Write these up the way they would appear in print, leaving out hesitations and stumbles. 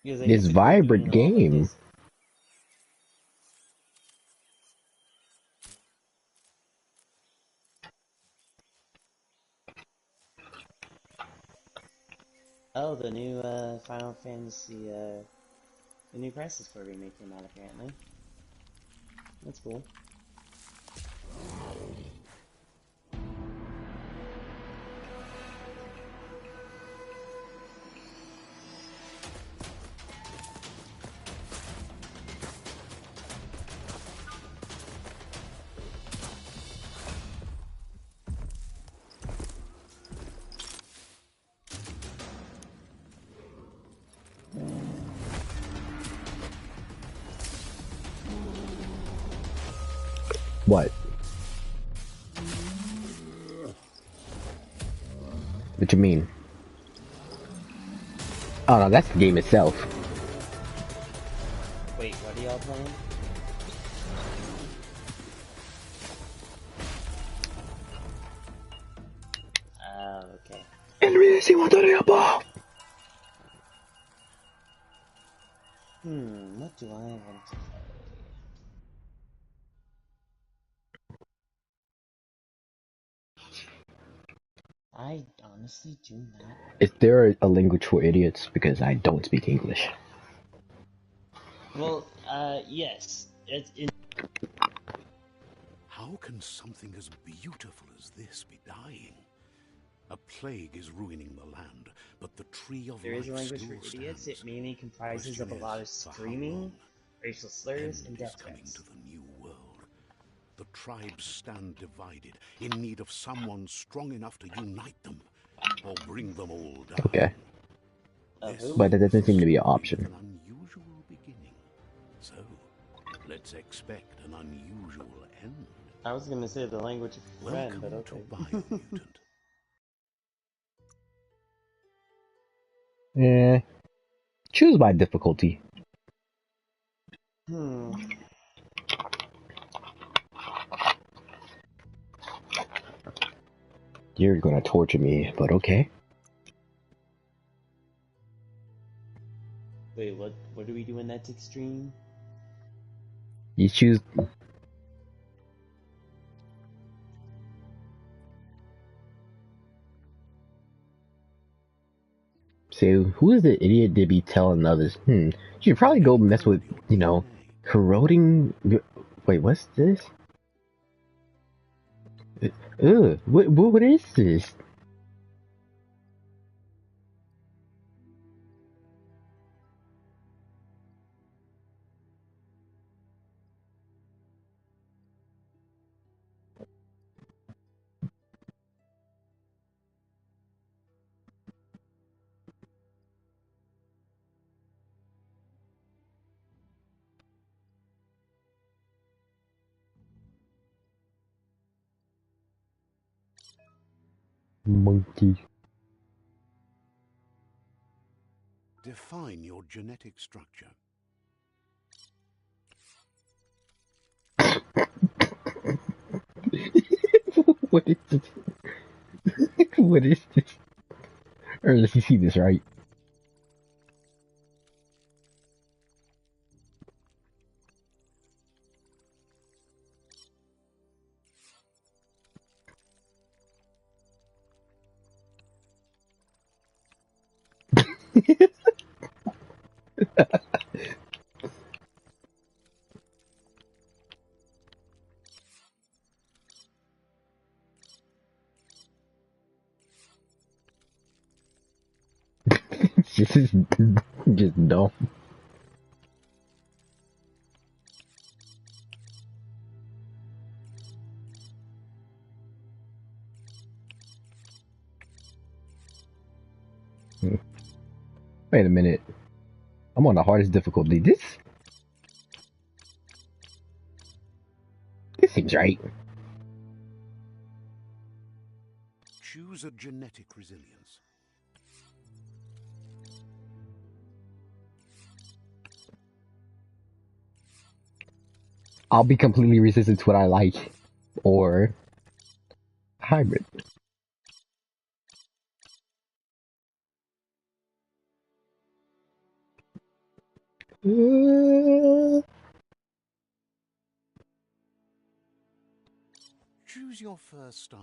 Because I This used to go through vibrant and all of game. this. Oh, the new Final Fantasy, the new Crisis Core remake came out apparently. That's cool. What? What you mean? Oh no, that's the game itself. Wait, what are y'all playing? Oh, okay. What do I want to play? I honestly do not Is there a language for idiots? Because I don't speak English. know. Well, yes. It's in. How can something as beautiful as this be dying? A plague is ruining the land, but the tree of There is a life language for still idiots. It stands. mainly comprises of Question a lot is, of for how screaming, long? racial slurs, and End is death coming to threats. the new world. The tribes stand divided, in need of someone strong enough to unite them, or bring them all down. Okay. This But that is doesn't the seem to be an story of option. an unusual beginning. So, let's expect an unusual end. I was gonna say the language of friend, but Welcome to okay. Biomutant. Eh. Choose by difficulty. Hmm. You're gonna torture me, but okay. Wait, what do we do in that extreme? You choose. So, who is the idiot to be telling others? You should probably go Let mess go with, of your you know, DNA. corroding. Wait, what's this? Ugh, what is this? Monkey. Define your genetic structure. What is this? What is this? Or let's see this right. This is just dumb. Wait a minute. I'm on the hardest difficulty. This seems right. Choose a genetic resilience. I'll be completely resistant to what I like. Or hybrid. Choose your first style.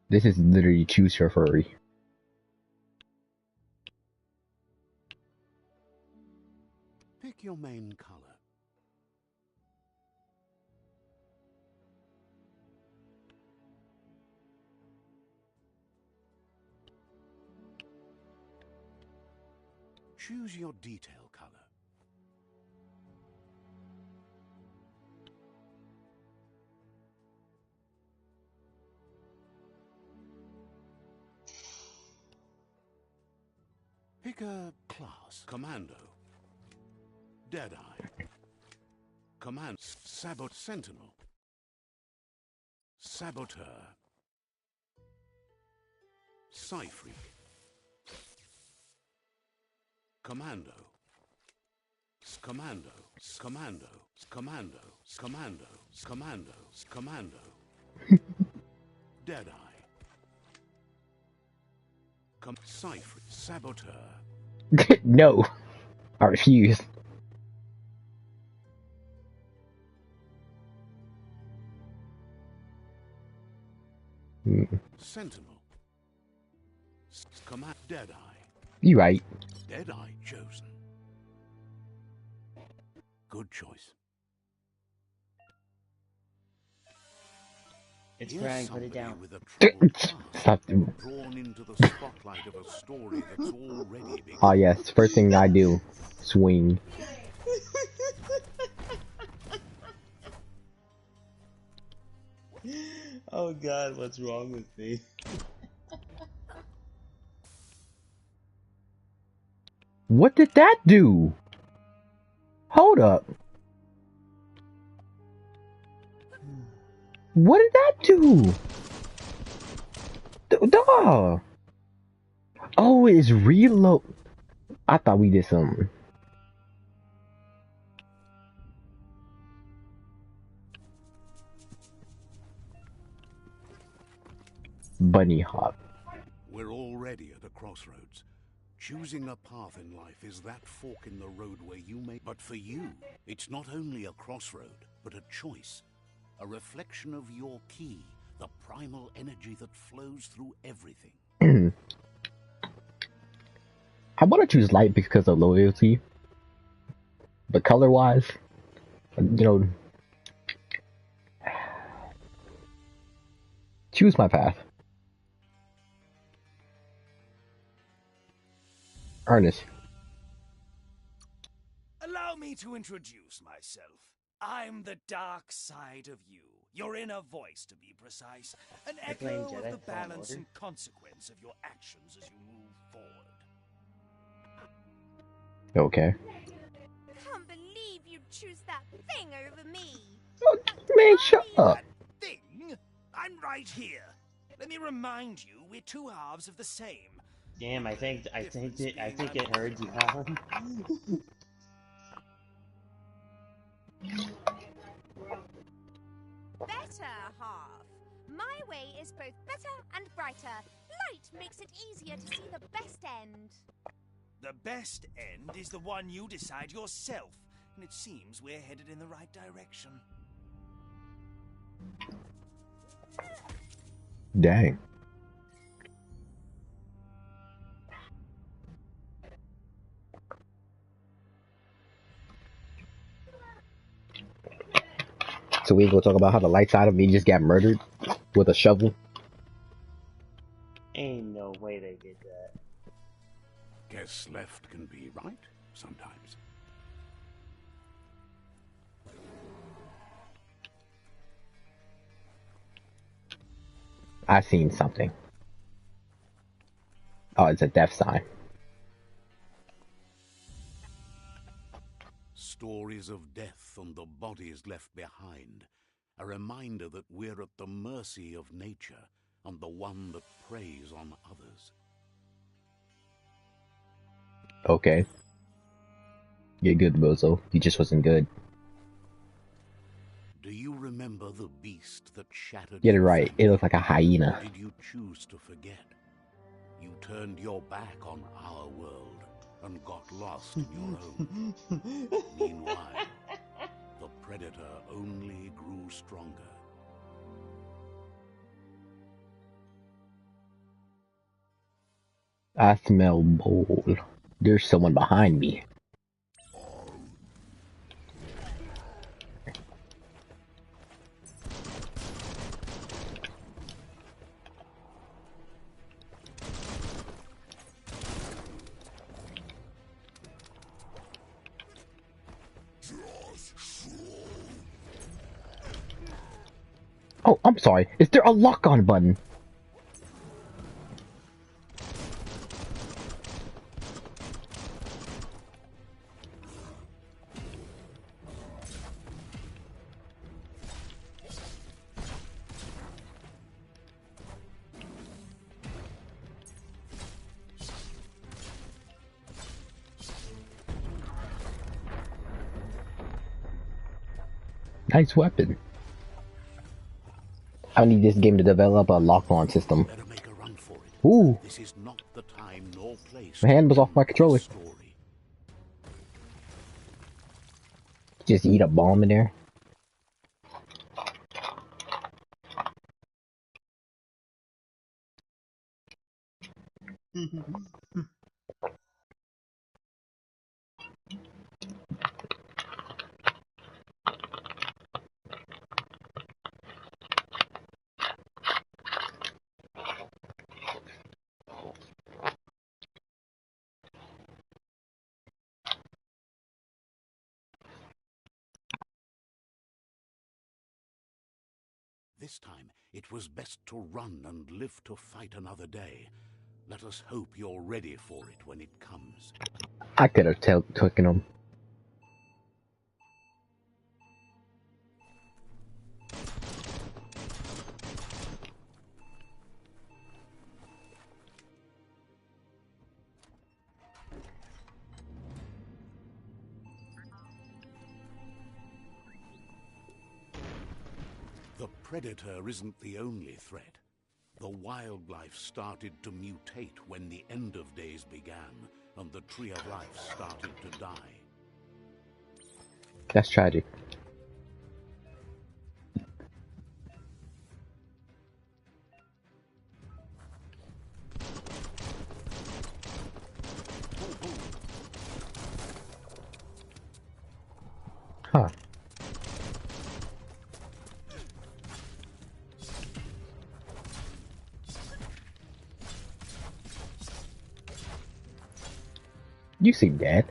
This is literally choose your furry. Pick your main color. Choose your detail color. Pick a class. Commando. Deadeye. Command. Sentinel. Saboteur. Psyfreak. Commando. Commando. Commando. Commando. Commando. Commando. Commando. Deadeye. Psyfreak. Saboteur. No, I refuse. Sentinel. Command. Deadeye. You right. Deadeye chosen. Good choice. It's Here's Frank, put it somebody down. with a troubled past, Stop. drawn into the spotlight of a story that's already begun. Oh yes, first thing I do, swing. Oh god, what's wrong with me? What did that do? Hold up. What did that do? Duh. Oh, it's reload. I thought we did something. Bunny hop. We're already at a crossroads. Choosing a path in life is that fork in the road where you may... But for you, it's not only a crossroad, but a choice. A reflection of your key, the primal energy that flows through everything. I want to choose light because of loyalty. But color-wise, you know, choose my path. Ernest. Allow me to introduce myself. I'm the dark side of you. Your inner voice, to be precise. An You're playing echo of Jedi the Fallen balance Order? and consequence of your actions as you move forward. Okay. Can't believe you'd choose that thing over me. Man, shut up. That thing? I'm right here. Let me remind you, we're two halves of the same. Damn, I think Difference it being I'm- heard you, Alan. Better half. My way is both better and brighter. Light makes it easier to see the best end. The best end is the one you decide yourself, and it seems we're headed in the right direction. Dang. So we ain't gonna talk about how the light side of me just got murdered with a shovel. Ain't no way they did that. Guess left can be right sometimes. I seen something. Oh, it's a death sign. Stories of death and the bodies left behind. A reminder that we're at the mercy of nature and the one that preys on others. Okay. You're good, Bozo. You just wasn't good. Do you remember the beast that shattered Get it your right. family? It looks like a Or hyena. did you choose to forget? You turned your back on our world and got lost in your own. Meanwhile, the predator only grew stronger. I smell mold. There's someone behind me. Oh, I'm sorry. Is there a lock-on button? Nice weapon. I need this game to develop a lock-on system. Better make a run for it. Ooh, This is not the time nor place. my hand was off my controller. Story. Just eat a bomb in there. This time, it was best to run and live to fight another day. Let us hope you're ready for it when it comes. I could have taken him. The predator isn't the only threat. The wildlife started to mutate when the end of days began, and the tree of life started to die. That's tragic. Huh. You seem dead.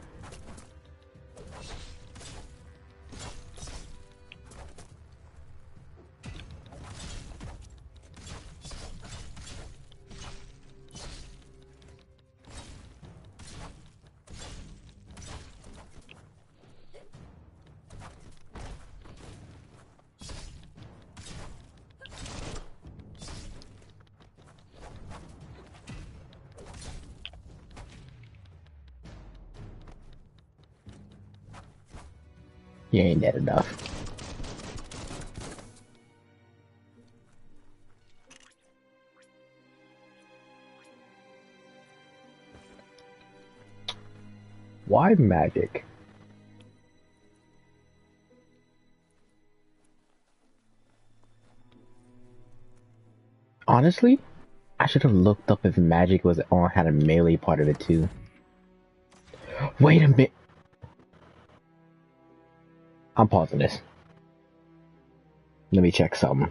You ain't dead enough. Why magic? Honestly, I should have looked up if magic was on had a melee part of it too. Wait a minute. I'm pausing this. Let me check something.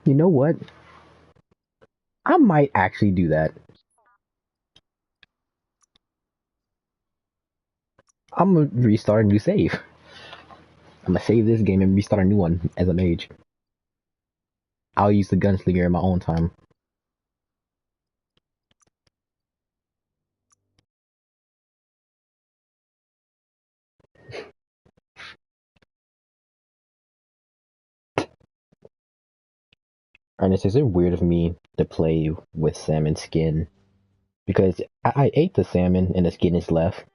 You know what? I might actually do that. I'm gonna restart a new save. I'm gonna save this game and restart a new one as a mage. I'll use the gunslinger in my own time. Ernest, is it weird of me to play with salmon skin? Because I ate the salmon and the skin is left,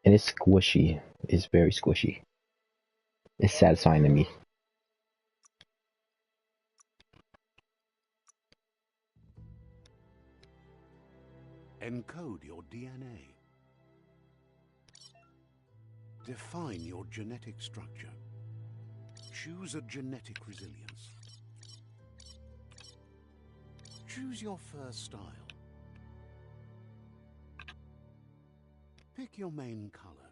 and it's squishy. It's very squishy. It's satisfying to me. Encode your DNA. Define your genetic structure. Choose a genetic resilience. Choose your fur style. Pick your main color.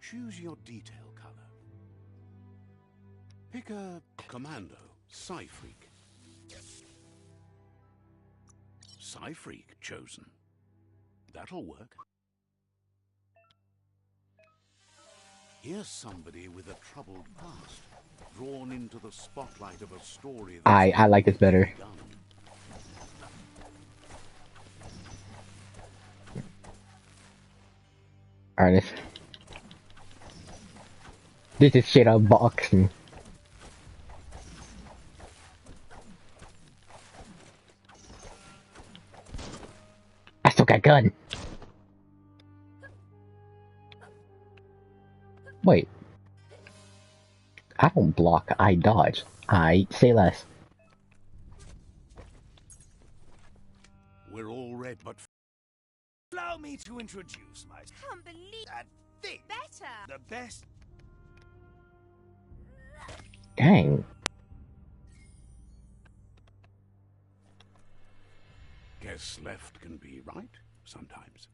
Choose your detail color. Pick a commando, Psy-Freak. Psy-Freak chosen. That'll work. Here's somebody with a troubled past, drawn into the spotlight of a story that's I like this better. begun. Ernest. This is shit unboxing. I still got a gun. Wait. I don't block, I dodge. I say less. We're all red, but Allow me to introduce myself. Can't believe That thing. better. The best. Dang. guess left can be right sometimes.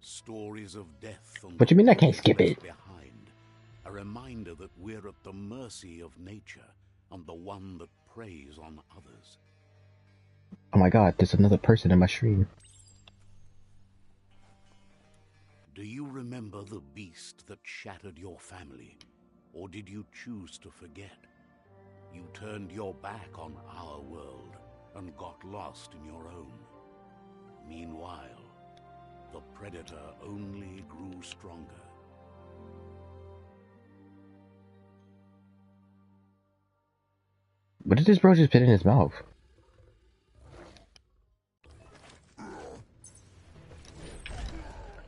Stories of death and What you mean I can't skip it? behind, a reminder that we're at the mercy of nature and the one that preys on others. Oh my god, there's another person in my stream. Do you remember the beast that shattered your family? Or did you choose to forget? You turned your back on our world and got lost in your own. Meanwhile, the predator only grew stronger. What did this bro just put in his mouth?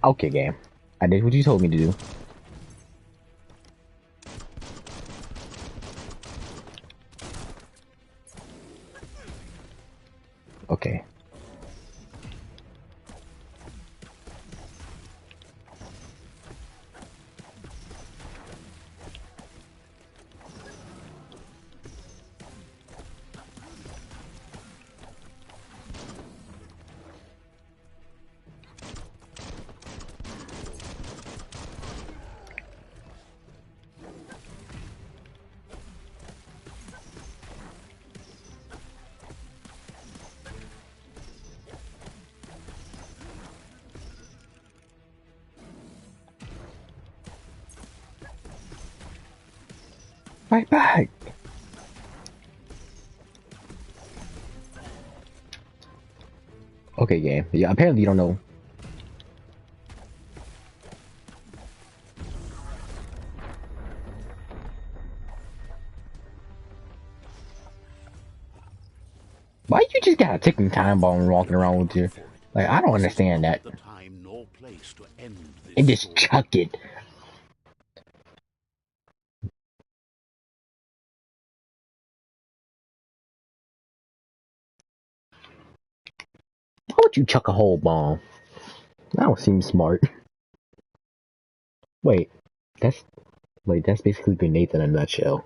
Okay, game. I did what you told me to do. Okay. Fight back! Okay, game. Yeah, apparently you don't know. Why you just got a ticking time bomb walking around with you? Like, I don't understand that. The time nor place to end this And just story. chuck it. Why would you chuck a whole bomb? That don't seem smart. Wait, that's that's basically grenades in a nutshell.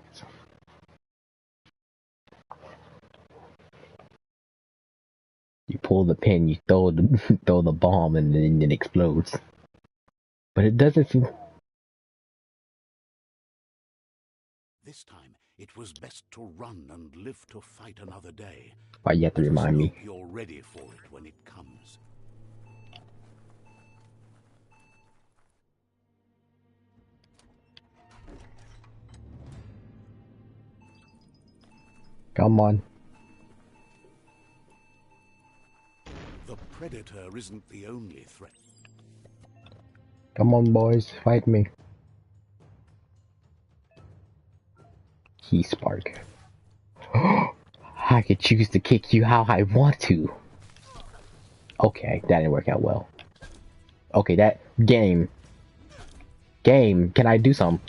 pull the pin, you throw the throw the bomb, and then it explodes. But it doesn't seem. This time, it was best to run and live to fight another day. Why you have to Let us remind me? hope you're ready for it when it comes. Come on. The Predator isn't the only threat. Come on, boys, fight me. Key spark. I could choose to kick you how I want to. Okay, that didn't work out well. Okay, that game. Game, can I do something?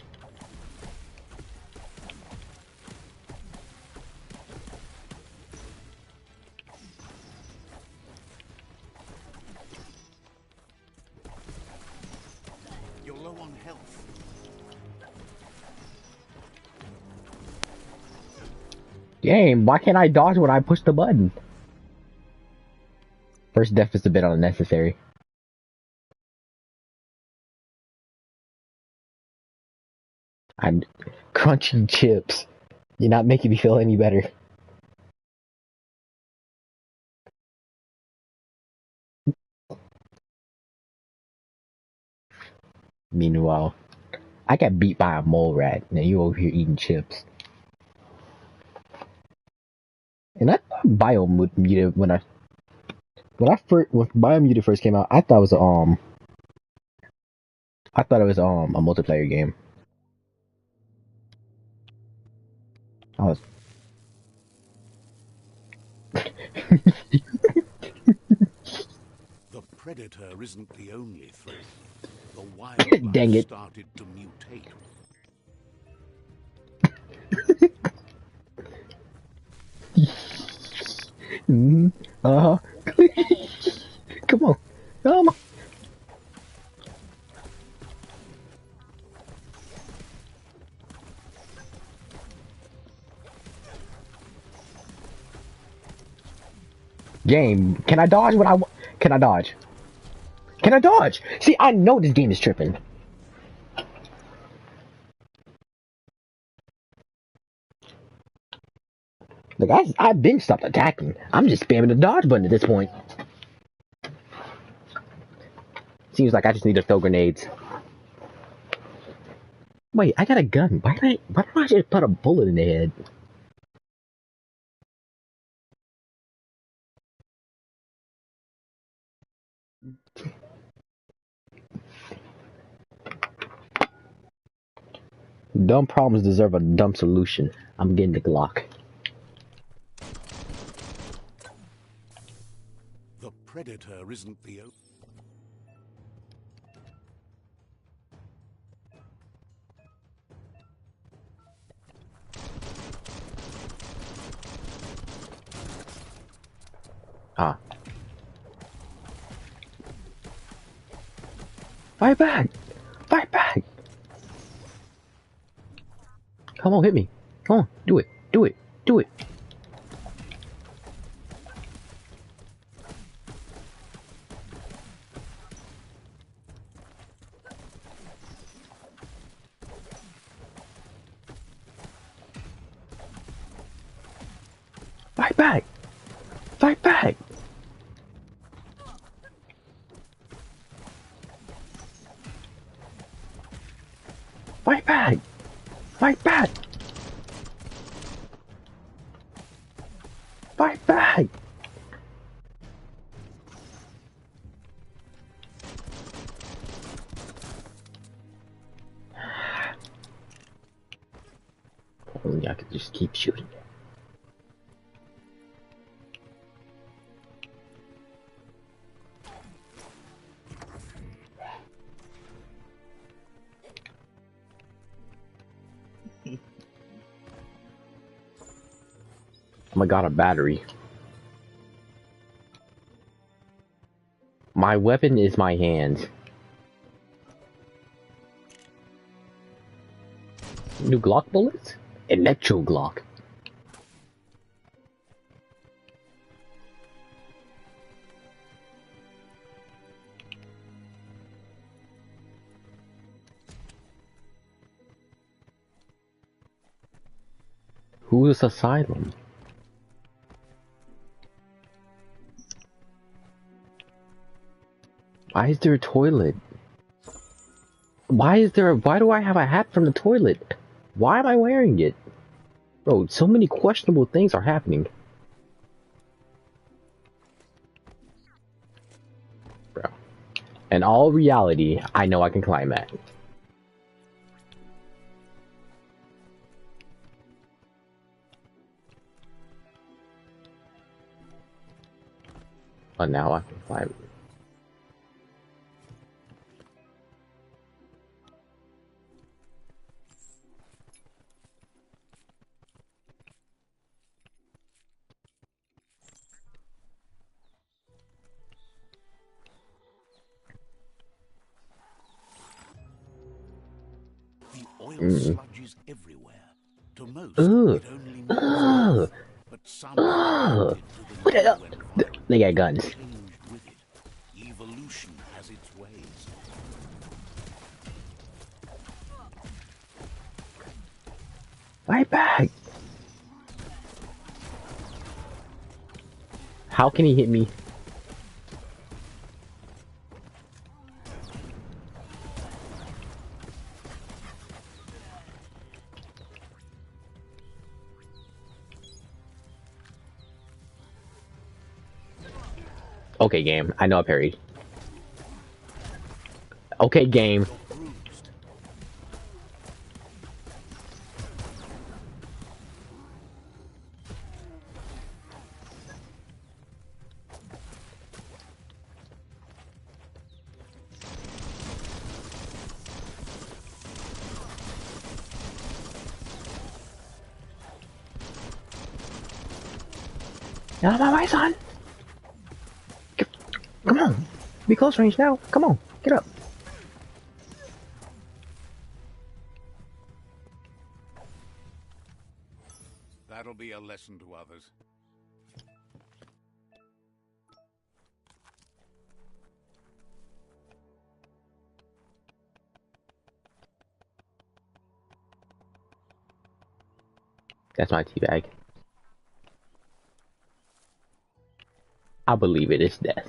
You're low on health. Game, why can't I dodge when I push the button? First death is a bit unnecessary. I'm crunching chips. You're not making me feel any better. Meanwhile, I got beat by a mole rat, and you over here eating chips. And I thought Biomutant when Biomutant first came out, I thought it was a multiplayer game. I was The Predator isn't the only threat. The wildlife dang it. started to mutate. Uh-huh. Come on. Come on. Game, can I dodge when can I dodge? Can I dodge? See, I know this game is tripping. Like, I've been stopped attacking. I'm just spamming the dodge button at this point. Seems like I just need to throw grenades. Wait, I got a gun. Why don't I just put a bullet in the head? Dumb problems deserve a dumb solution. I'm getting the Glock. The Predator isn't the only. Ah. Fight back! Fight back! Come on, hit me. Come on, do it. Do it. Do it. Fight back! Fight back! Fight back! Fight back! Fight back! Only I could just keep shooting. Oh my god, a battery. My weapon is my hand. New Glock bullets? Electro Glock. Who's Asylum? Why is there a toilet? Why do I have a hat from the toilet? Why am I wearing it? Bro, so many questionable things are happening. Bro. In all reality, I know I can climb that. But now I can climb it. The oil sludges everywhere. To most, Ugh. it only means Ugh. death, but some have adapted to the What the new hell? environment They got and guns. changed with it. Evolution has its ways. Right back. How can he hit me? Okay, game. I know I parried. Okay, game. You're bruised. Get out of my way, son! Come on! Be close range now. Come on, get up. That'll be a lesson to others. That's my teabag. I believe it is death.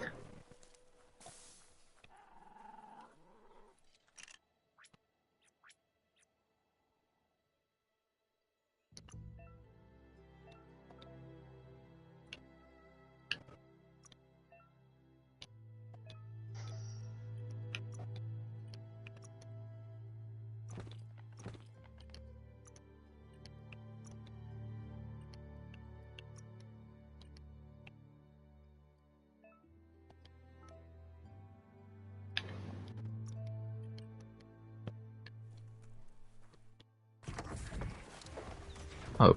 Oh.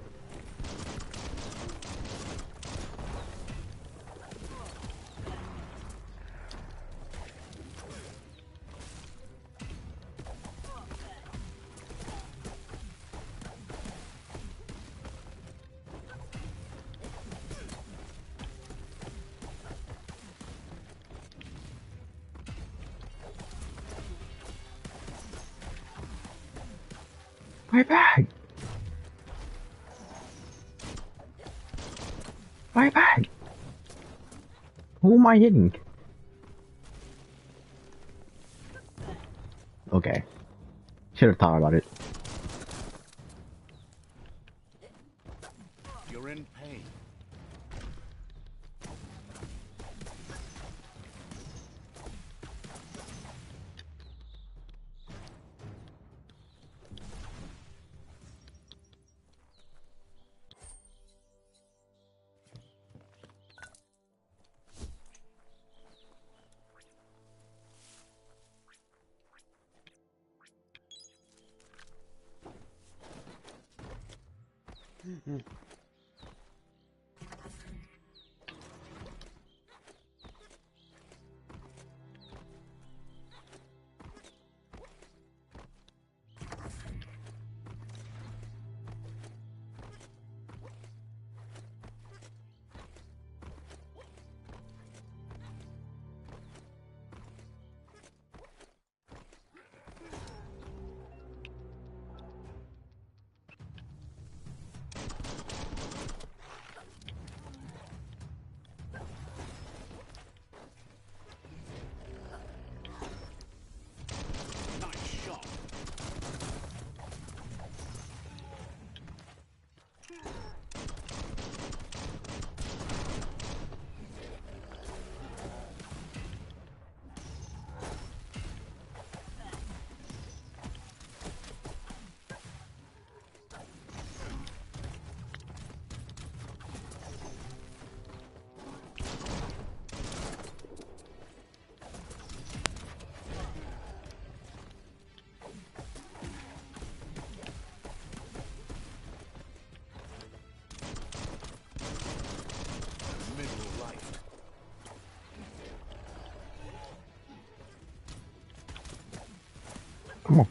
Right back! Right back! Who am I hitting? Okay. Should have thought about it. You're in pain. Come on.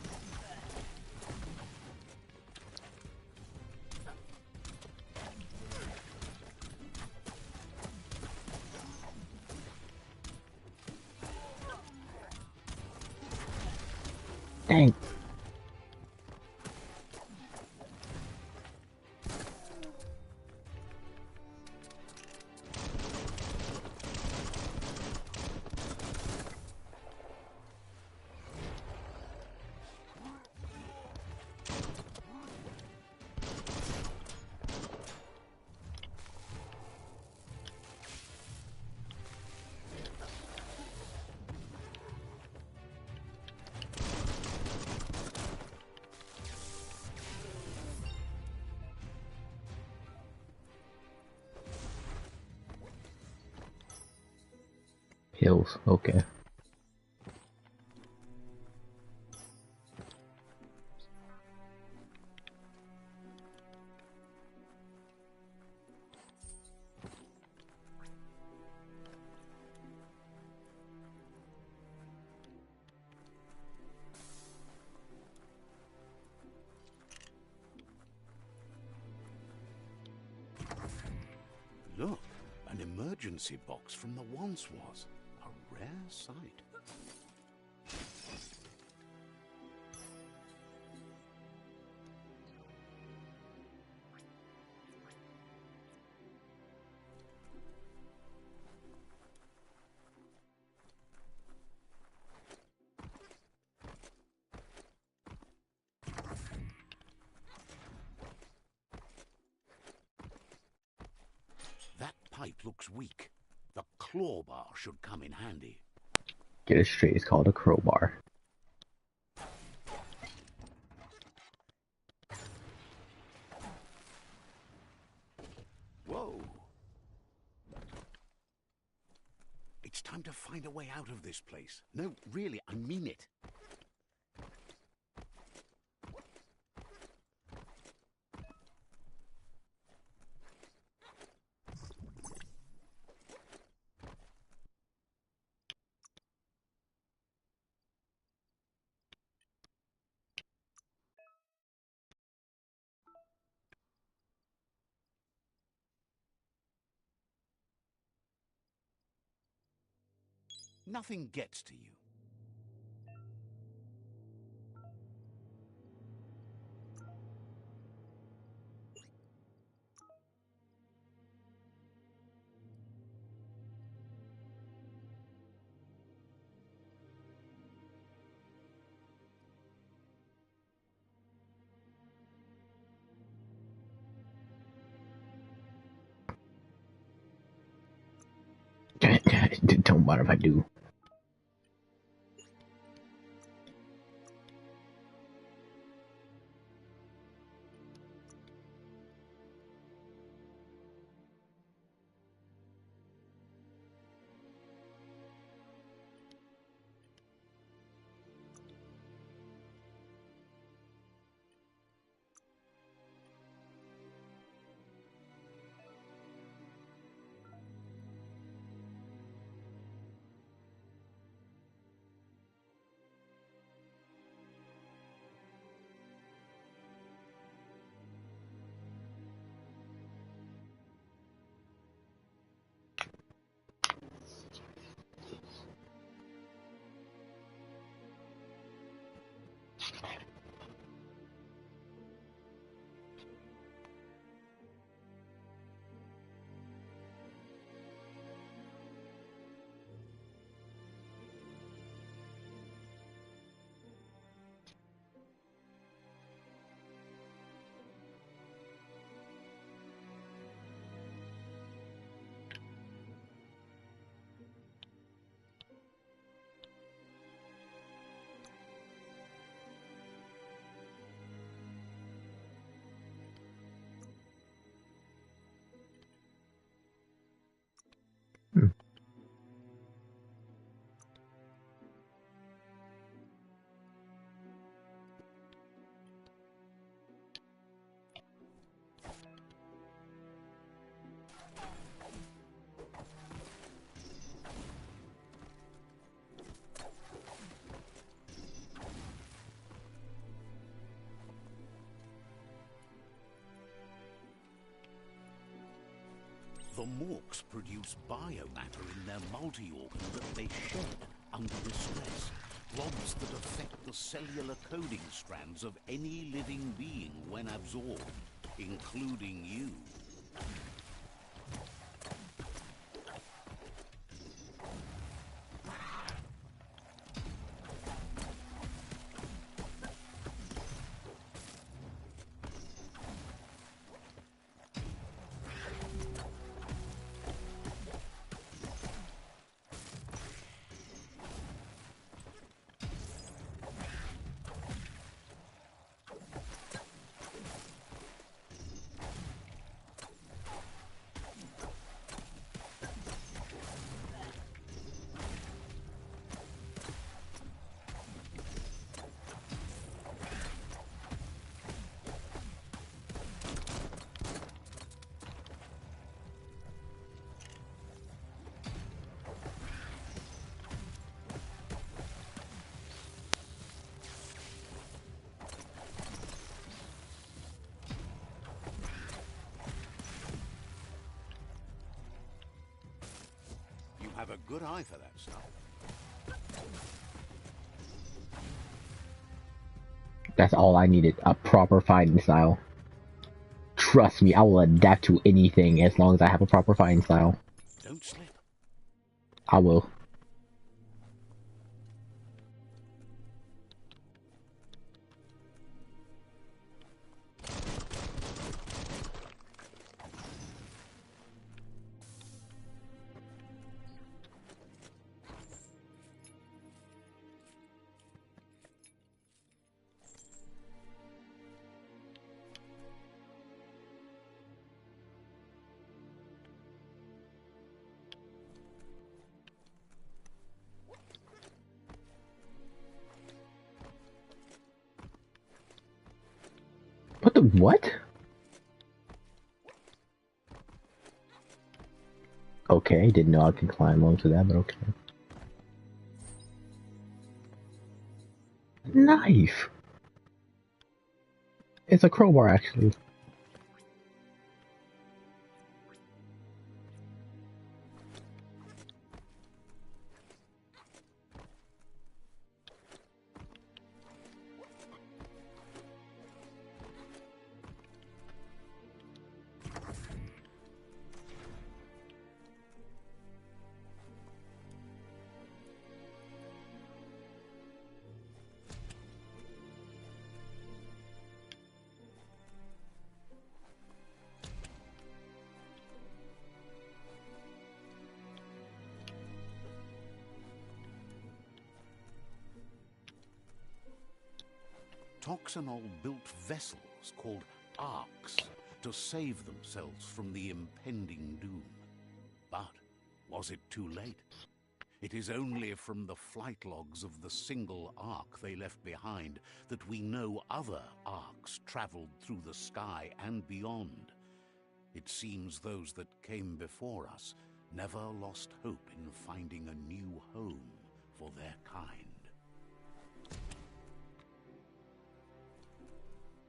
Dang. Hills, okay. Look, an emergency box from the once was. A rare sight. That pipe looks weak. The claw bar should come in handy. Get it straight, it's called a crowbar. Whoa! It's time to find a way out of this place. No, really, I mean it. Nothing gets to you. Don't matter if I do. The Morks produce biomatter in their multi-organ that they shed under distress. Rods that affect the cellular coding strands of any living being when absorbed, including you. Have a good eye for that stuff. That's all I needed, a proper fighting style. Trust me, I will adapt to anything as long as I have a proper fighting style. Don't slip. I will. What the what? Okay, didn't know I could climb onto that, but okay. Knife! It's a crowbar, actually. Toxanol built vessels called arks to save themselves from the impending doom. But was it too late? It is only from the flight logs of the single ark they left behind that we know other arks traveled through the sky and beyond. It seems those that came before us never lost hope in finding a new home for their kind.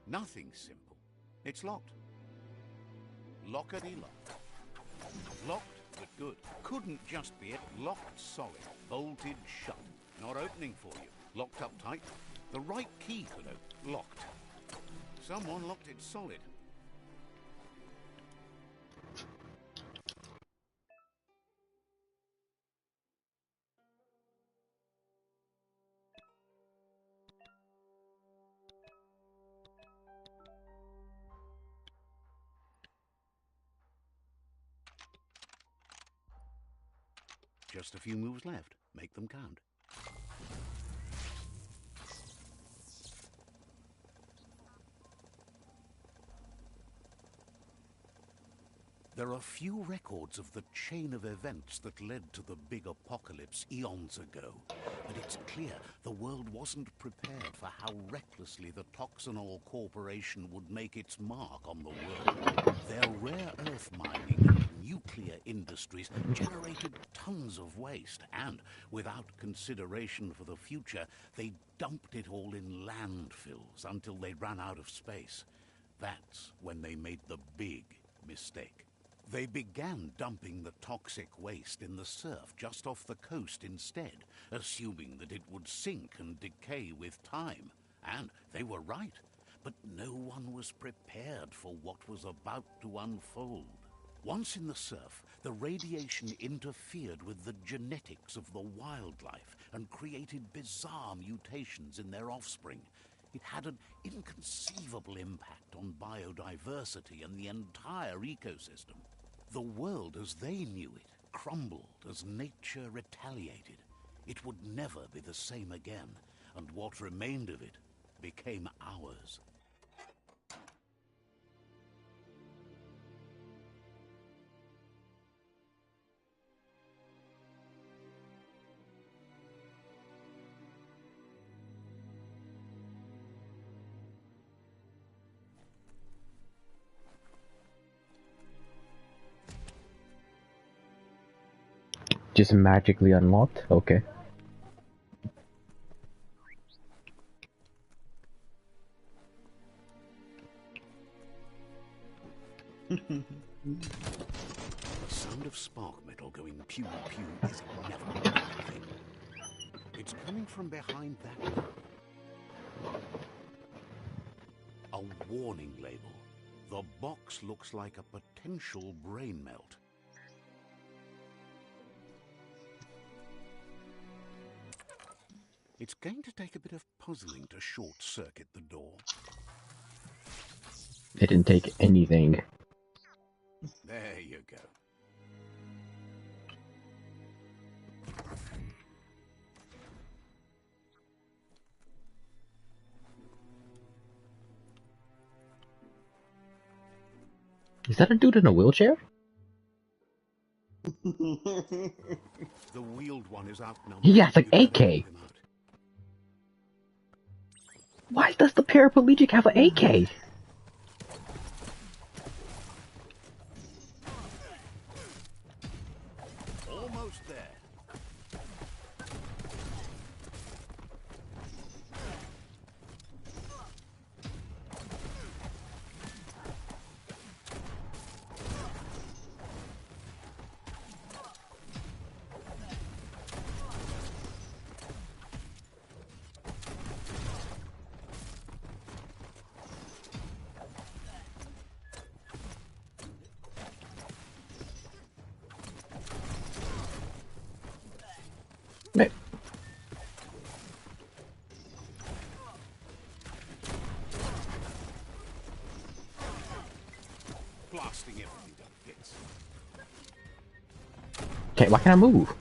Nothing simple. It's locked. Lockety-lock. Locked, but good. Couldn't just be it. Locked solid. Bolted shut. Not opening for you. Locked up tight. The right key could open. Locked. Someone locked it solid. Just a few moves left. Make them count. There are few records of the chain of events that led to the big apocalypse eons ago, but it's clear the world wasn't prepared for how recklessly the Toxanol Corporation would make its mark on the world. Their rare earth mining and nuclear industries generated tons of waste, and without consideration for the future, they dumped it all in landfills until they ran out of space. That's when they made the big mistake. They began dumping the toxic waste in the surf just off the coast instead, assuming that it would sink and decay with time. And they were right. But no one was prepared for what was about to unfold. Once in the surf, the radiation interfered with the genetics of the wildlife and created bizarre mutations in their offspring. It had an inconceivable impact on biodiversity and the entire ecosystem. The world as they knew it crumbled as nature retaliated. It would never be the same again, and what remained of it became ours. Just magically unlocked? Okay. The sound of spark metal going pew pew is never a good thing. It's coming from behind that door. A warning label. The box looks like a potential brain melt. It's going to take a bit of puzzling to short-circuit the door. It didn't take anything. There you go. Is that a dude in a wheelchair? The wheeled one is outnumbered. He has an You'd better AK. help him out. Why does the paraplegic have an AK? Almost there. Wait. Blasting everything to bits. Okay, why can't I move?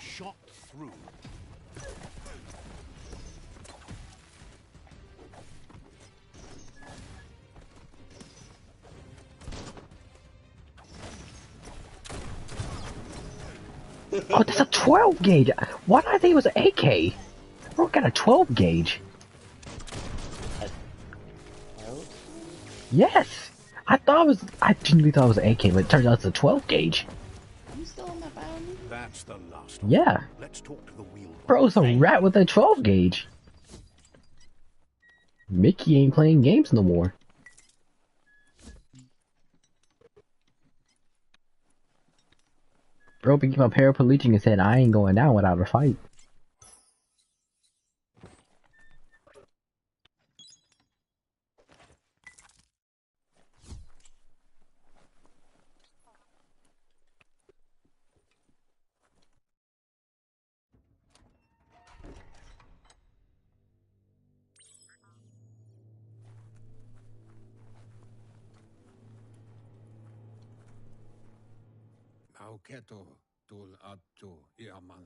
Shot through. Oh, that's a 12 gauge. Why did I think it was an AK? Bro got a 12 gauge. Oh, Yes. I genuinely thought it was an AK, but it turns out it's a 12 gauge. you still on that Biomutant? That's the last of Yeah. them. Let's talk to the wheeled one. Bro, it's a rat with a 12 gauge. Mickey ain't playing games no more. Bro became a paraplegic and said, I ain't going down without a fight.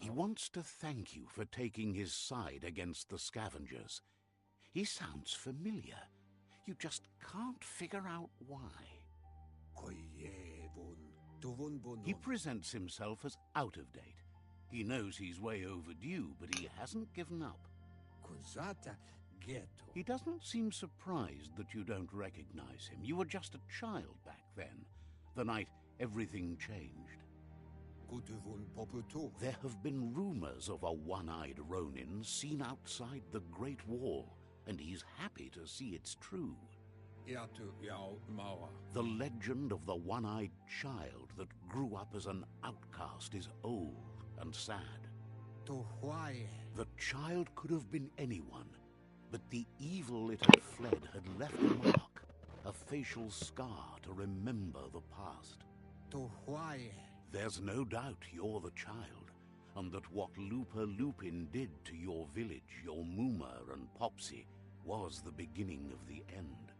He wants to thank you for taking his side against the scavengers. He sounds familiar. You just can't figure out why. He presents himself as out of date. He knows he's way overdue, but he hasn't given up. He doesn't seem surprised that you don't recognize him. You were just a child back then, the night everything changed. There have been rumors of a one-eyed Ronin seen outside the Great Wall, and he's happy to see it's true. The legend of the one-eyed child that grew up as an outcast is old and sad. The child could have been anyone, but the evil it had fled had left a mark, a facial scar to remember the past. There's no doubt you're the child, and that what Looper Lupin did to your village, your Moomer and Popsy, was the beginning of the end.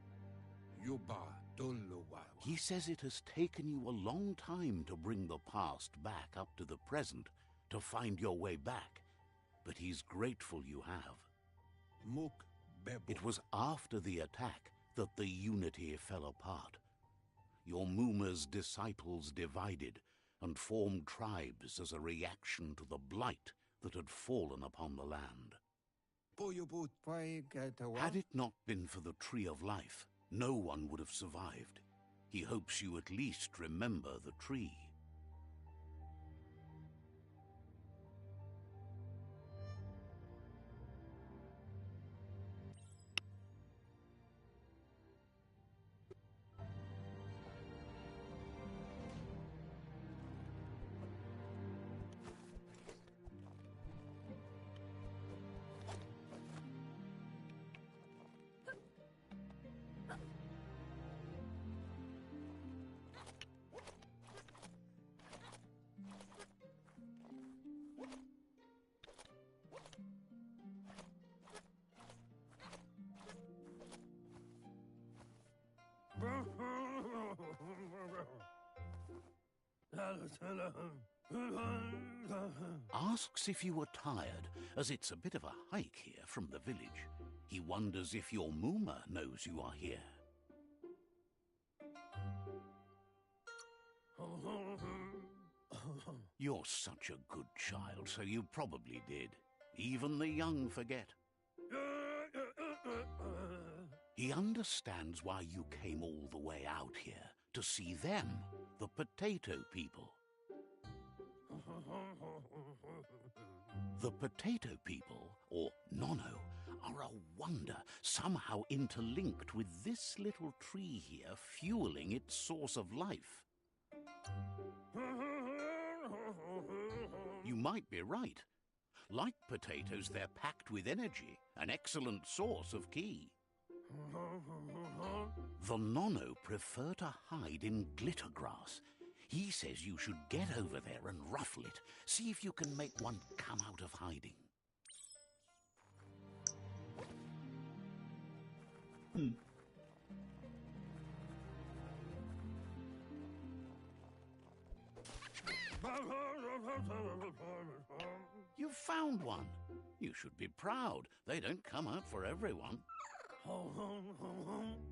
He says it has taken you a long time to bring the past back up to the present, to find your way back, but he's grateful you have. It was after the attack that the unity fell apart. Your Moomer's disciples divided and formed tribes as a reaction to the blight that had fallen upon the land. Had it not been for the Tree of Life, no one would have survived. He hopes you at least remember the tree. Asks if you were tired, as it's a bit of a hike here from the village. He wonders if your Moomer knows you are here. You're such a good child, so you probably did. Even the young forget. He understands why you came all the way out here, to see them, the potato people. The potato people, or Nono, are a wonder, somehow interlinked with this little tree here, fueling its source of life. You might be right. Like potatoes, they're packed with energy, an excellent source of ki. The Nono prefer to hide in glitter grass. He says you should get over there and ruffle it. See if you can make one come out of hiding. You found one. You should be proud. They don't come out for everyone.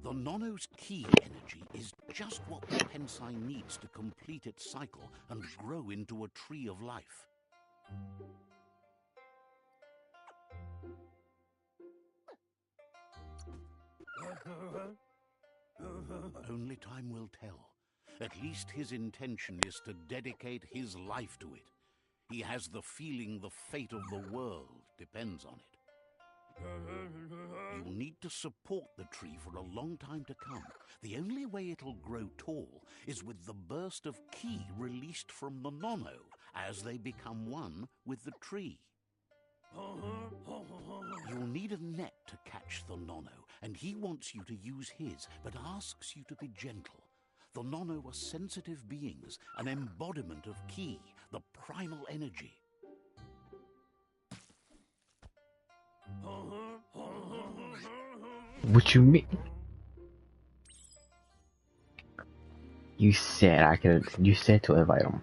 The Nono's ki energy is just what the Pensai needs to complete its cycle and grow into a tree of life. Only time will tell. At least his intention is to dedicate his life to it. He has the feeling the fate of the world depends on it. You'll need to support the tree for a long time to come. The only way it'll grow tall is with the burst of ki released from the Nono as they become one with the tree. You'll need a net to catch the Nono, and he wants you to use his, but asks you to be gentle. The Nono are sensitive beings, an embodiment of ki, the primal energy. What you mean? You said I could. You said to invite him.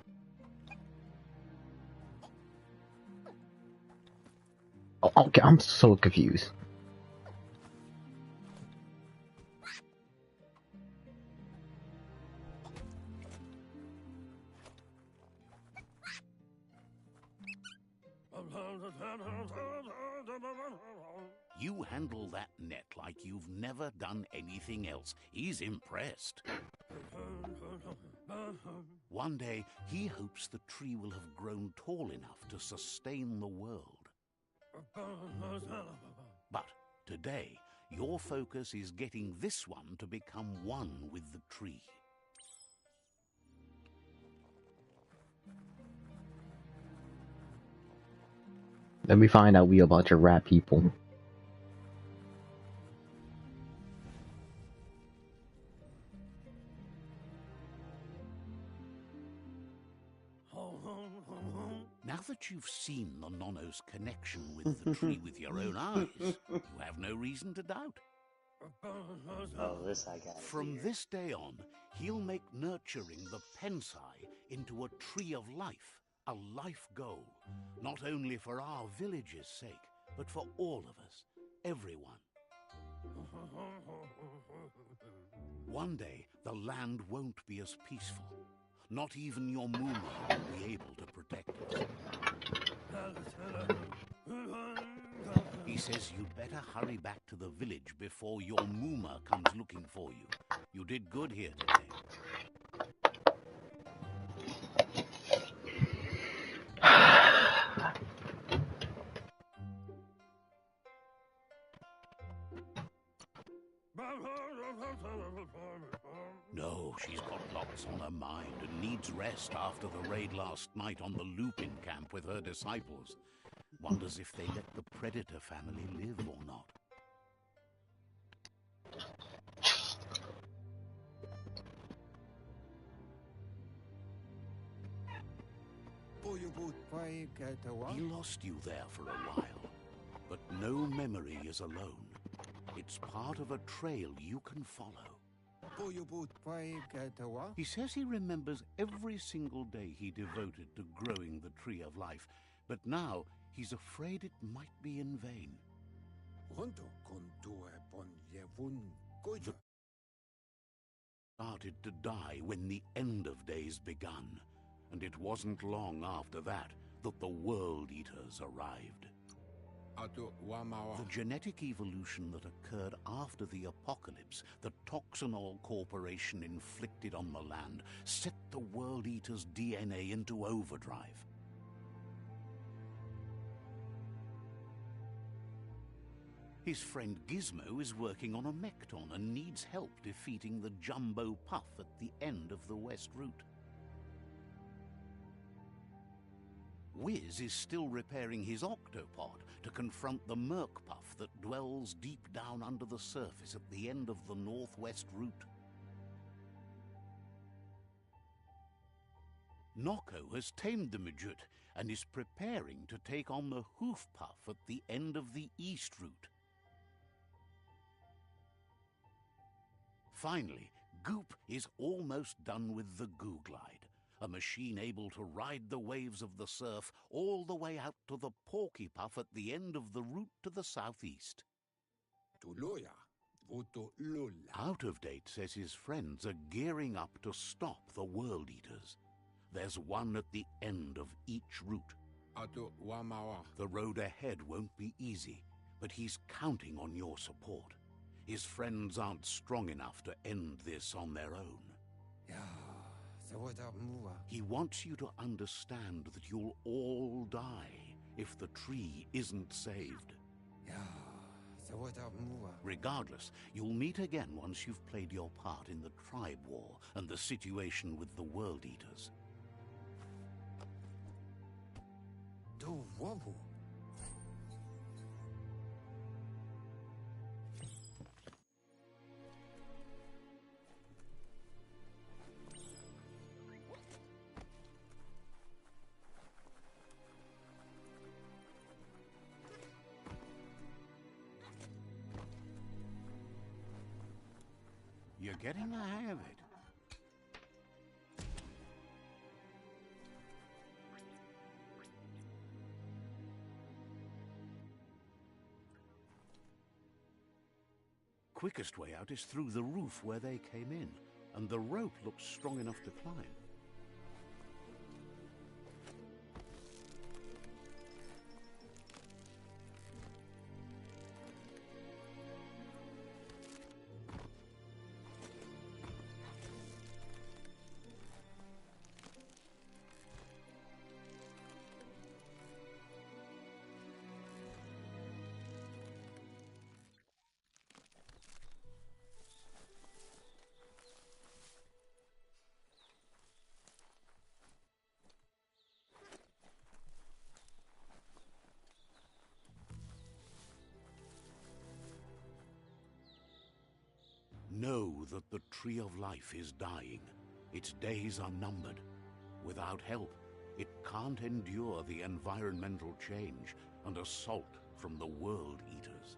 Oh, okay, I'm so confused. You handle that net like you've never done anything else. He's impressed. One day, he hopes the tree will have grown tall enough to sustain the world. But today, your focus is getting this one to become one with the tree. Let me find out we a bunch of rat people. Now that you've seen the Nonno's connection with the tree with your own eyes, you have no reason to doubt. Oh, this I got. From this day on, he'll make nurturing the Pensai into a tree of life, a life goal, not only for our village's sake, but for all of us, everyone. One day, the land won't be as peaceful. Not even your Mooma will be able to protect us. He says you'd better hurry back to the village before your Mooma comes looking for you. You did good here today. No, she's got lots on her mind and needs rest after the raid last night on the Lupin camp with her disciples. Wonders if they let the Predator family live or not. He lost you there for a while, but no memory is alone. It's part of a trail you can follow. He says he remembers every single day he devoted to growing the Tree of Life, but now he's afraid it might be in vain. The started to die when the end of days begun, and it wasn't long after that that the World Eaters arrived. The genetic evolution that occurred after the apocalypse the Toxinol Corporation inflicted on the land set the World Eater's DNA into overdrive. His friend Gizmo is working on a Mekton and needs help defeating the Jumbo Puff at the end of the West Route. Wiz is still repairing his octopod to confront the Merc Puff that dwells deep down under the surface at the end of the Northwest Route. Nocco has tamed the Midget and is preparing to take on the Hoof Puff at the end of the East Route. Finally, Goop is almost done with the Googlide, a machine able to ride the waves of the surf all the way out to the Porky Puff at the end of the route to the southeast. Out of Date says his friends are gearing up to stop the World Eaters. There's one at the end of each route. The road ahead won't be easy, but he's counting on your support. His friends aren't strong enough to end this on their own. He wants you to understand that you'll all die if the tree isn't saved. Regardless, you'll meet again once you've played your part in the tribe war and the situation with the World Eaters. You're getting the hang of it. Quickest way out is through the roof where they came in, and the rope looks strong enough to climb. The Tree of Life is dying. Its days are numbered. Without help, it can't endure the environmental change and assault from the World Eaters.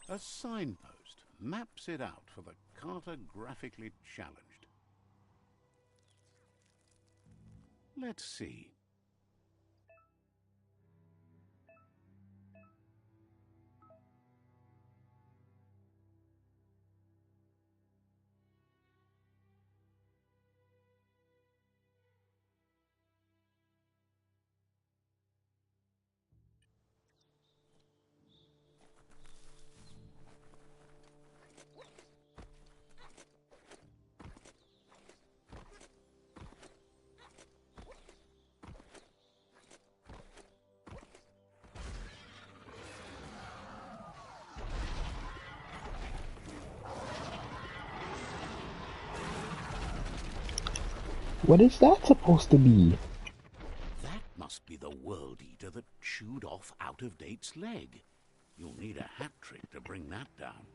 A signpost maps it out for the cartographically challenged. Let's see. What is that supposed to be? That must be the World Eater that chewed off Out of Date's leg. You'll need a hat trick to bring that down.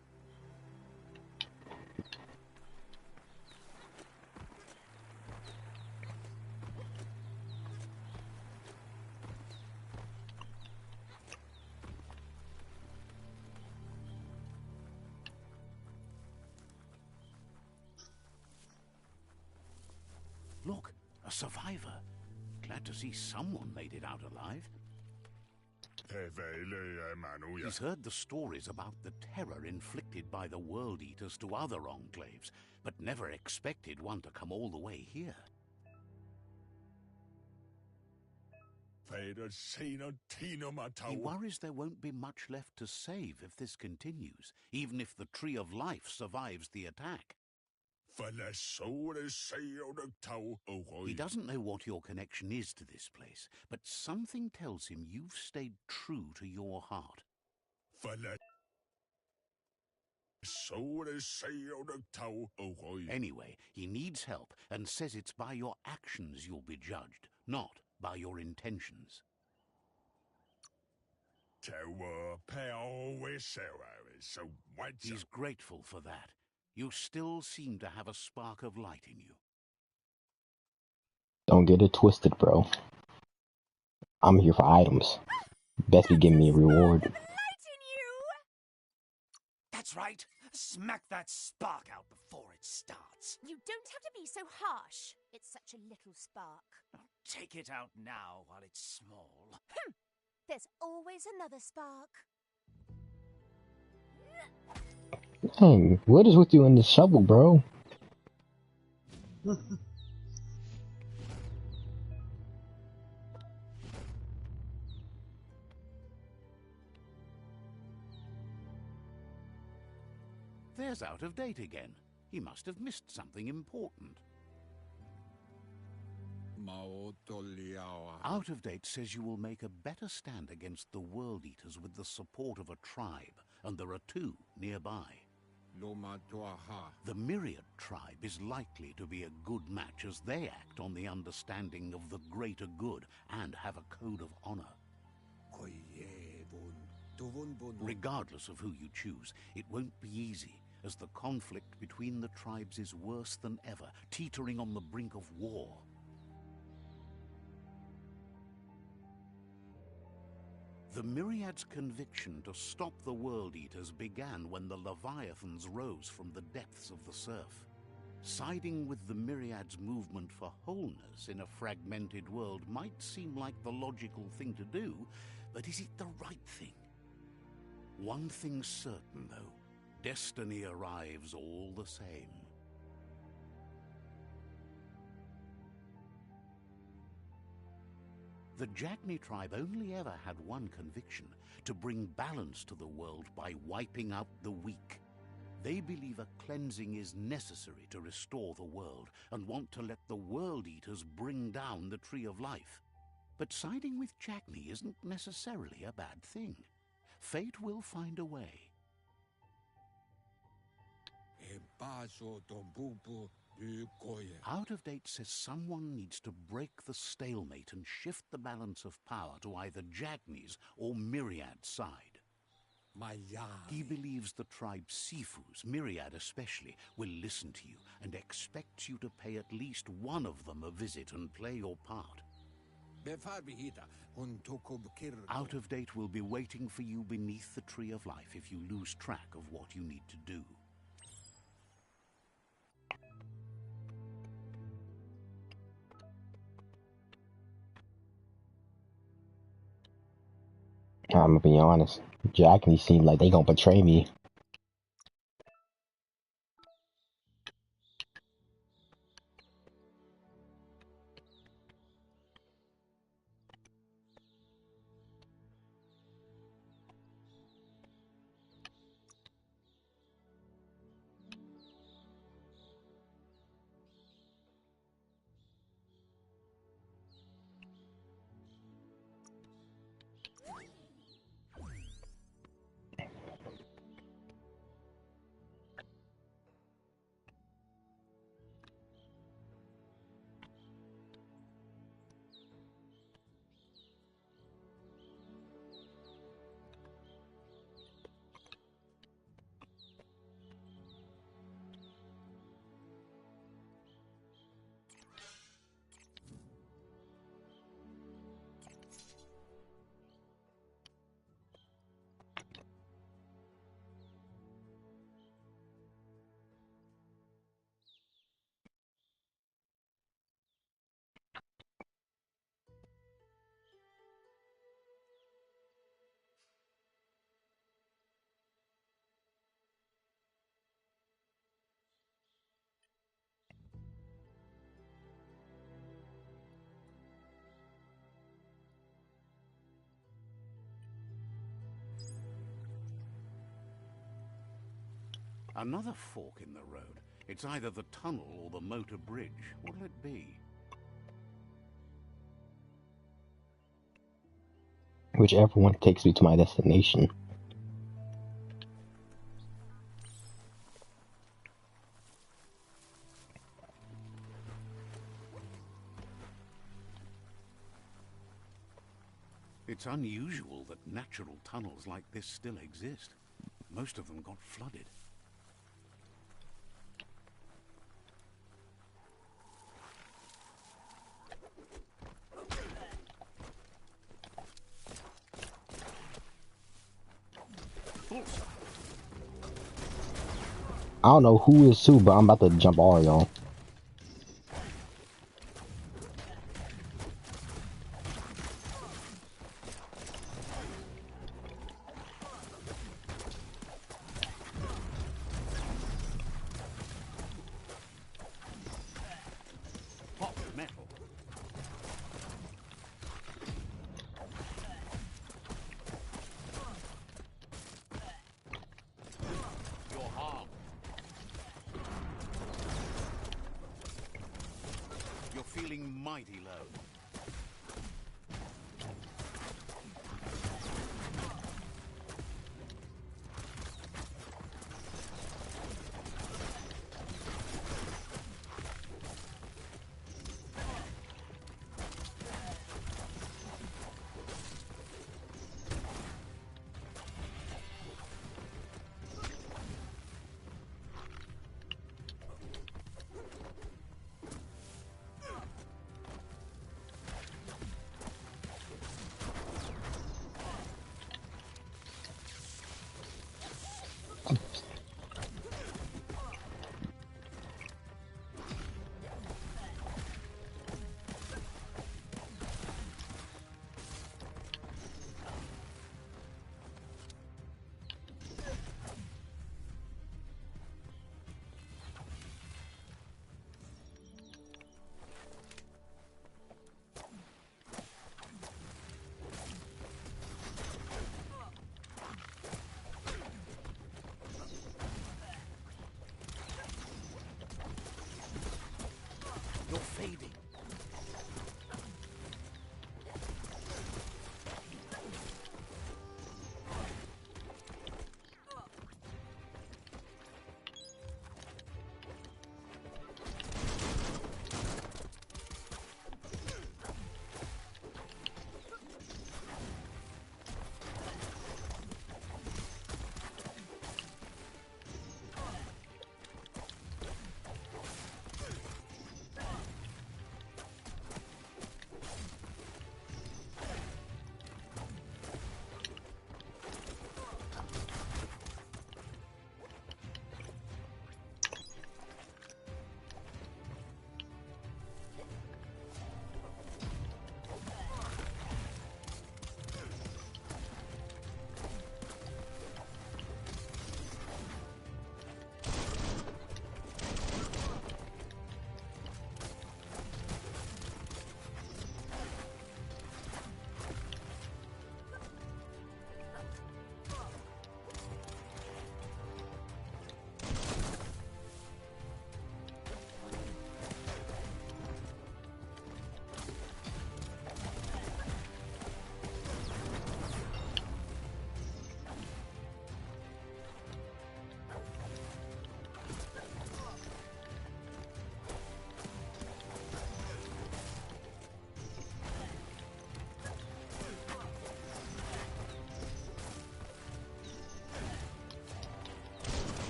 Look, a survivor. Glad to see someone made it out alive. He's heard the stories about the terror inflicted by the World Eaters to other enclaves, but never expected one to come all the way here. He worries there won't be much left to save if this continues, even if the Tree of Life survives the attack. He doesn't know what your connection is to this place, but something tells him you've stayed true to your heart. Anyway, he needs help and says it's by your actions you'll be judged, not by your intentions. He's grateful for that. You still seem to have a spark of light in you. Don't get it twisted, bro. I'm here for items. Best be giving me a reward. Spark of light in you! That's right. Smack that spark out before it starts. You don't have to be so harsh. It's such a little spark. Take it out now while it's small. There's always another spark. Dang, what is with you and this shovel, bro? There's Out of Date again. He must have missed something important. Out of Date says you will make a better stand against the World Eaters with the support of a tribe, and there are two nearby. The Myriad tribe is likely to be a good match as they act on the understanding of the greater good and have a code of honor. Regardless of who you choose, it won't be easy, as the conflict between the tribes is worse than ever, teetering on the brink of war. The Myriad's conviction to stop the World Eaters began when the Leviathans rose from the depths of the surf. Siding with the Myriad's movement for wholeness in a fragmented world might seem like the logical thing to do, but is it the right thing? One thing's certain, though. Destiny arrives all the same. The Jagni tribe only ever had one conviction: to bring balance to the world by wiping out the weak. They believe a cleansing is necessary to restore the world, and want to let the World Eaters bring down the Tree of Life. But siding with Jagni isn't necessarily a bad thing. Fate will find a way. Out of Date says someone needs to break the stalemate and shift the balance of power to either Jagni's or Myriad's side. He believes the tribe Sifus, Myriad especially, will listen to you and expects you to pay at least one of them a visit and play your part. Out of Date will be waiting for you beneath the Tree of Life if you lose track of what you need to do. I'm gonna be honest. Jack and he seem like they gonna betray me. Another fork in the road. It's either the tunnel or the motor bridge. What'll it be? Whichever one takes me to my destination. It's unusual that natural tunnels like this still exist. Most of them got flooded. I don't know who is who, but I'm about to jump all y'all. Hot metal. You're harmed. You're feeling mighty low.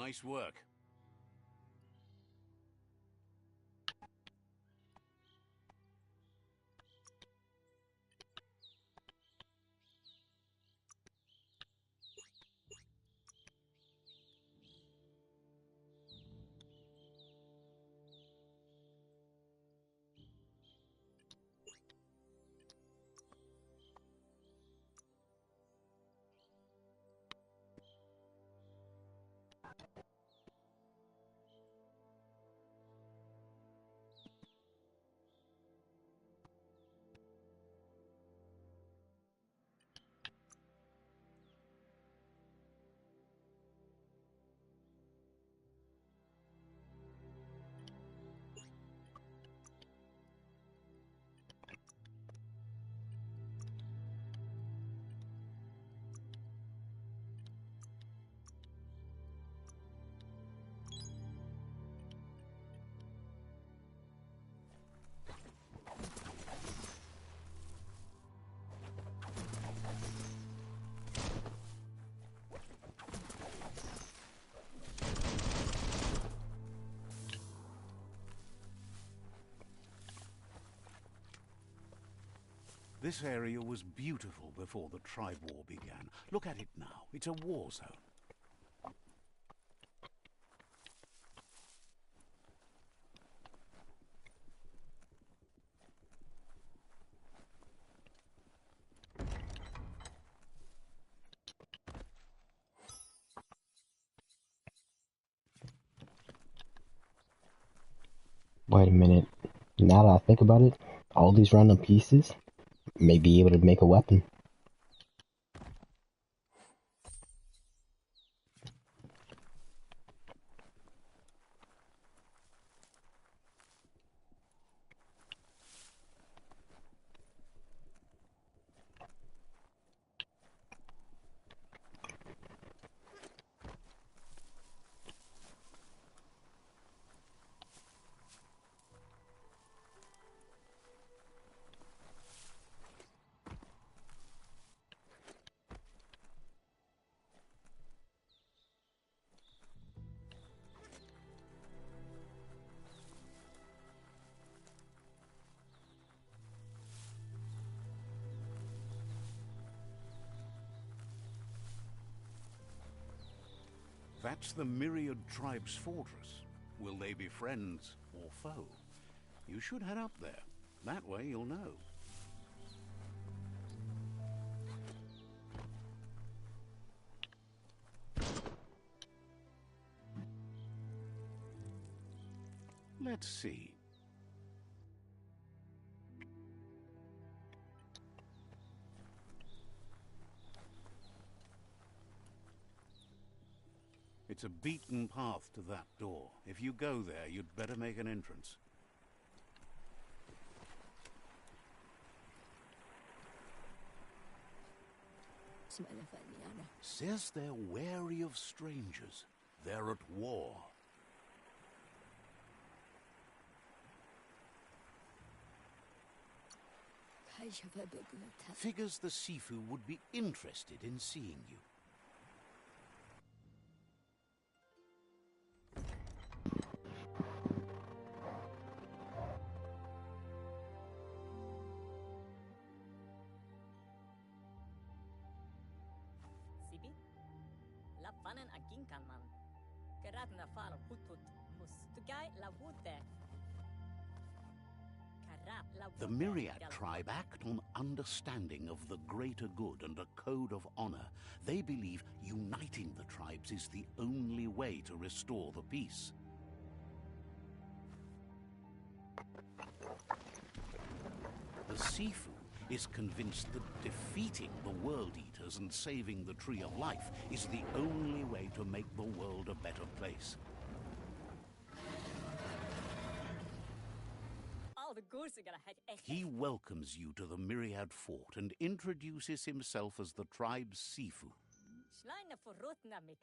Nice work. This area was beautiful before the tribe war began. Look at it now. It's a war zone. Wait a minute. Now that I think about it, all these random pieces may be able to make a weapon. That's the Myriad Tribe's fortress. Will they be friends or foe? You should head up there. That way you'll know. Let's see. It's a beaten path to that door. If you go there, you'd better make an entrance. Says they're wary of strangers. They're at war. Figures the Sifu would be interested in seeing you. The Myriad tribe act on understanding of the greater good and a code of honor. They believe uniting the tribes is the only way to restore the peace. The Sifu is convinced that defeating the World Eaters and saving the Tree of Life is the only way to make the world a better place. He welcomes you to the Myriad Fort and introduces himself as the tribe's Sifu.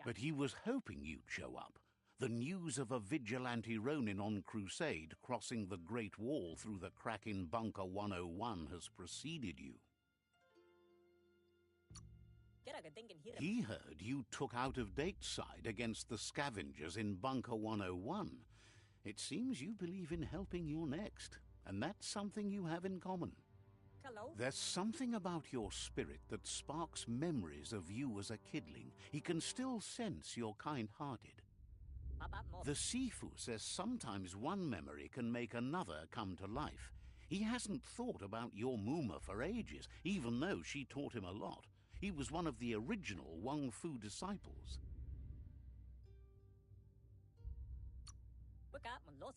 But he was hoping you'd show up. The news of a vigilante Ronin on crusade crossing the Great Wall through the crack in Bunker 101 has preceded you. He heard you took out-of-date side against the scavengers in Bunker 101. It seems you believe in helping your next, and that's something you have in common. There's something about your spirit that sparks memories of you as a kidling. He can still sense you're kind-hearted. The Sifu says sometimes one memory can make another come to life. He hasn't thought about your Muma for ages, even though she taught him a lot. He was one of the original Wang Fu disciples.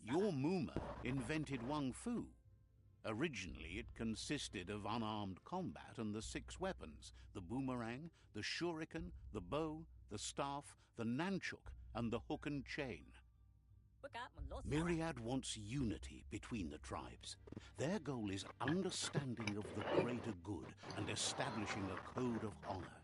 Your Muma invented Wang Fu. Originally, it consisted of unarmed combat and the 6 weapons: the boomerang, the shuriken, the bow, the staff, the nunchuk, and the hook and chain. Myriad wants unity between the tribes. Their goal is understanding of the greater good and establishing a code of honor.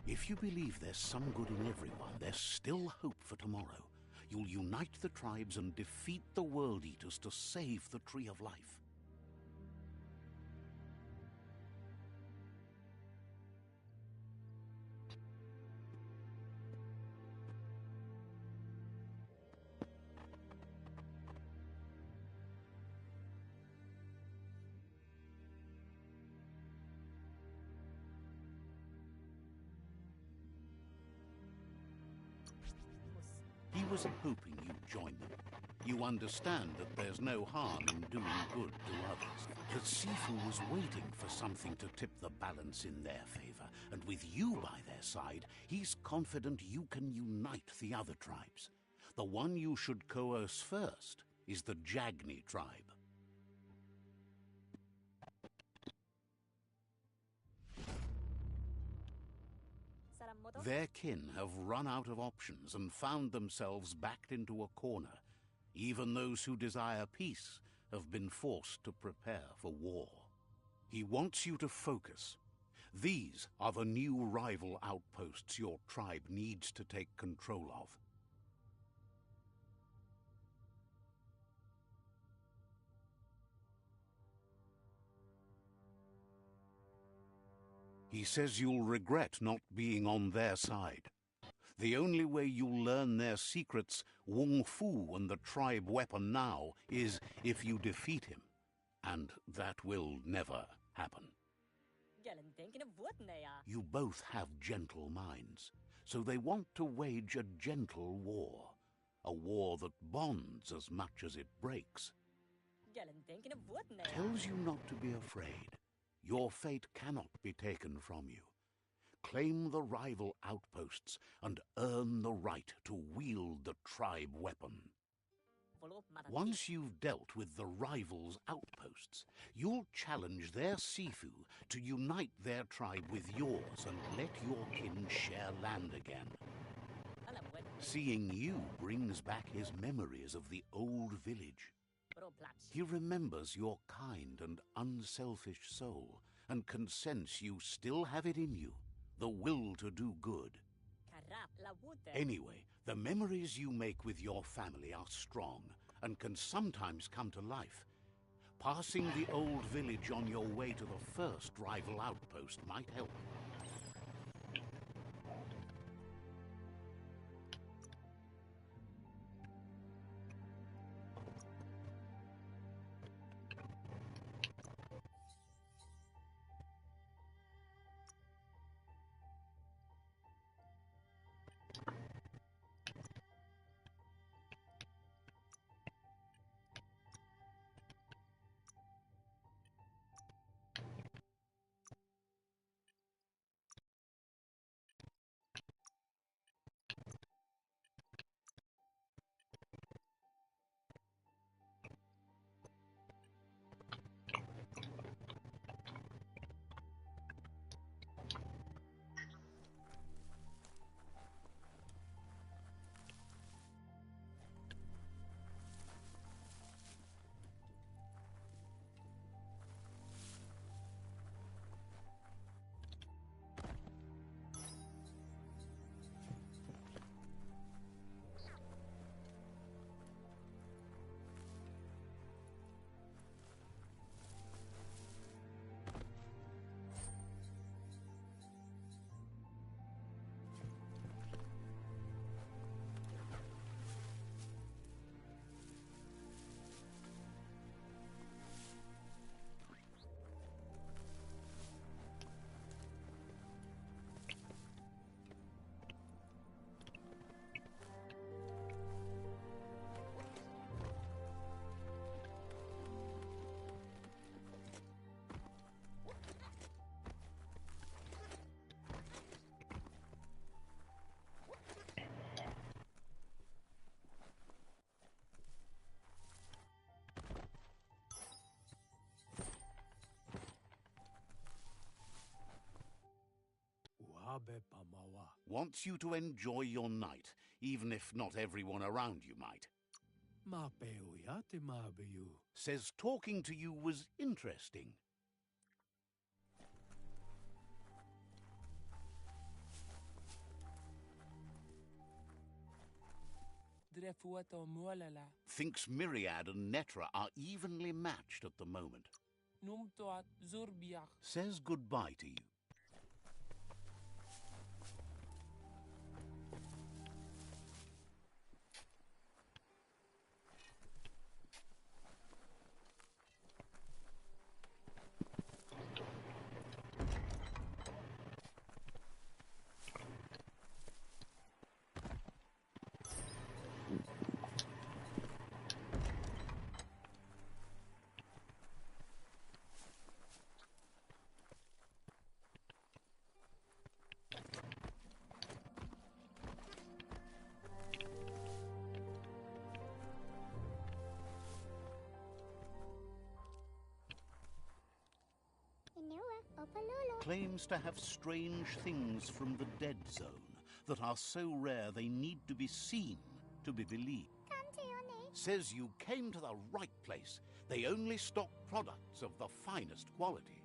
If you believe there's some good in everyone, there's still hope for tomorrow. You'll unite the tribes and defeat the World Eaters to save the Tree of Life. He was hoping you'd join them. You understand that there's no harm in doing good to others. That Sifu was waiting for something to tip the balance in their favor, and with you by their side, he's confident you can unite the other tribes. The one you should coerce first is the Jagni tribe. Their kin have run out of options and found themselves backed into a corner. Even those who desire peace have been forced to prepare for war. He wants you to focus. These are the new rival outposts your tribe needs to take control of. He says you'll regret not being on their side. The only way you'll learn their secrets, Wung Fu and the tribe weapon now, is if you defeat him. And that will never happen. You both have gentle minds, so they want to wage a gentle war. A war that bonds as much as it breaks. Tells you not to be afraid. Your fate cannot be taken from you. Claim the rival outposts and earn the right to wield the tribe weapon. Once you've dealt with the rivals' outposts, you'll challenge their Sifu to unite their tribe with yours and let your kin share land again. Seeing you brings back his memories of the old village. He remembers your kind and unselfish soul, and can sense you still have it in you, the will to do good. Anyway, the memories you make with your family are strong, and can sometimes come to life. Passing the old village on your way to the first rival outpost might help. Wants you to enjoy your night, even if not everyone around you might. Says talking to you was interesting. Thinks Myriad and Netra are evenly matched at the moment. Says goodbye to you. Claims to have strange things from the dead zone that are so rare they need to be seen to be believed. Says you came to the right place. They only stock products of the finest quality.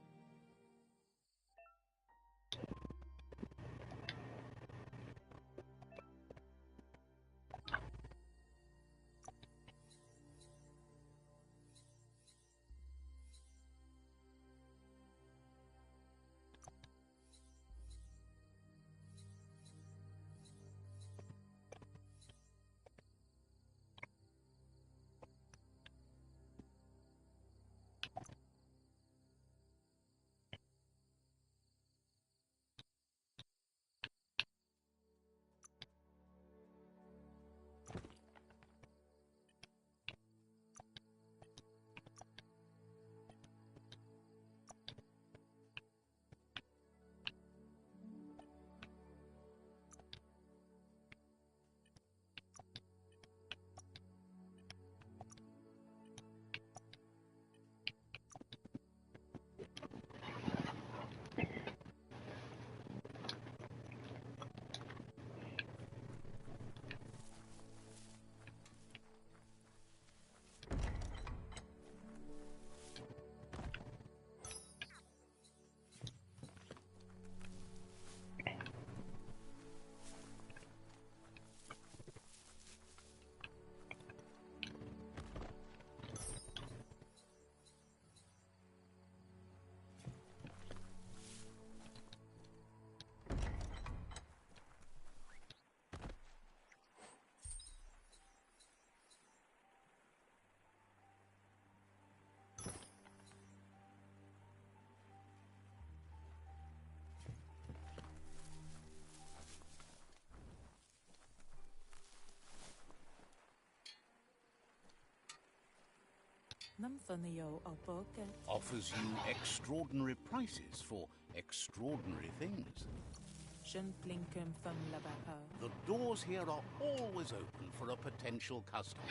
Offers you extraordinary prices for extraordinary things. The doors here are always open for a potential customer.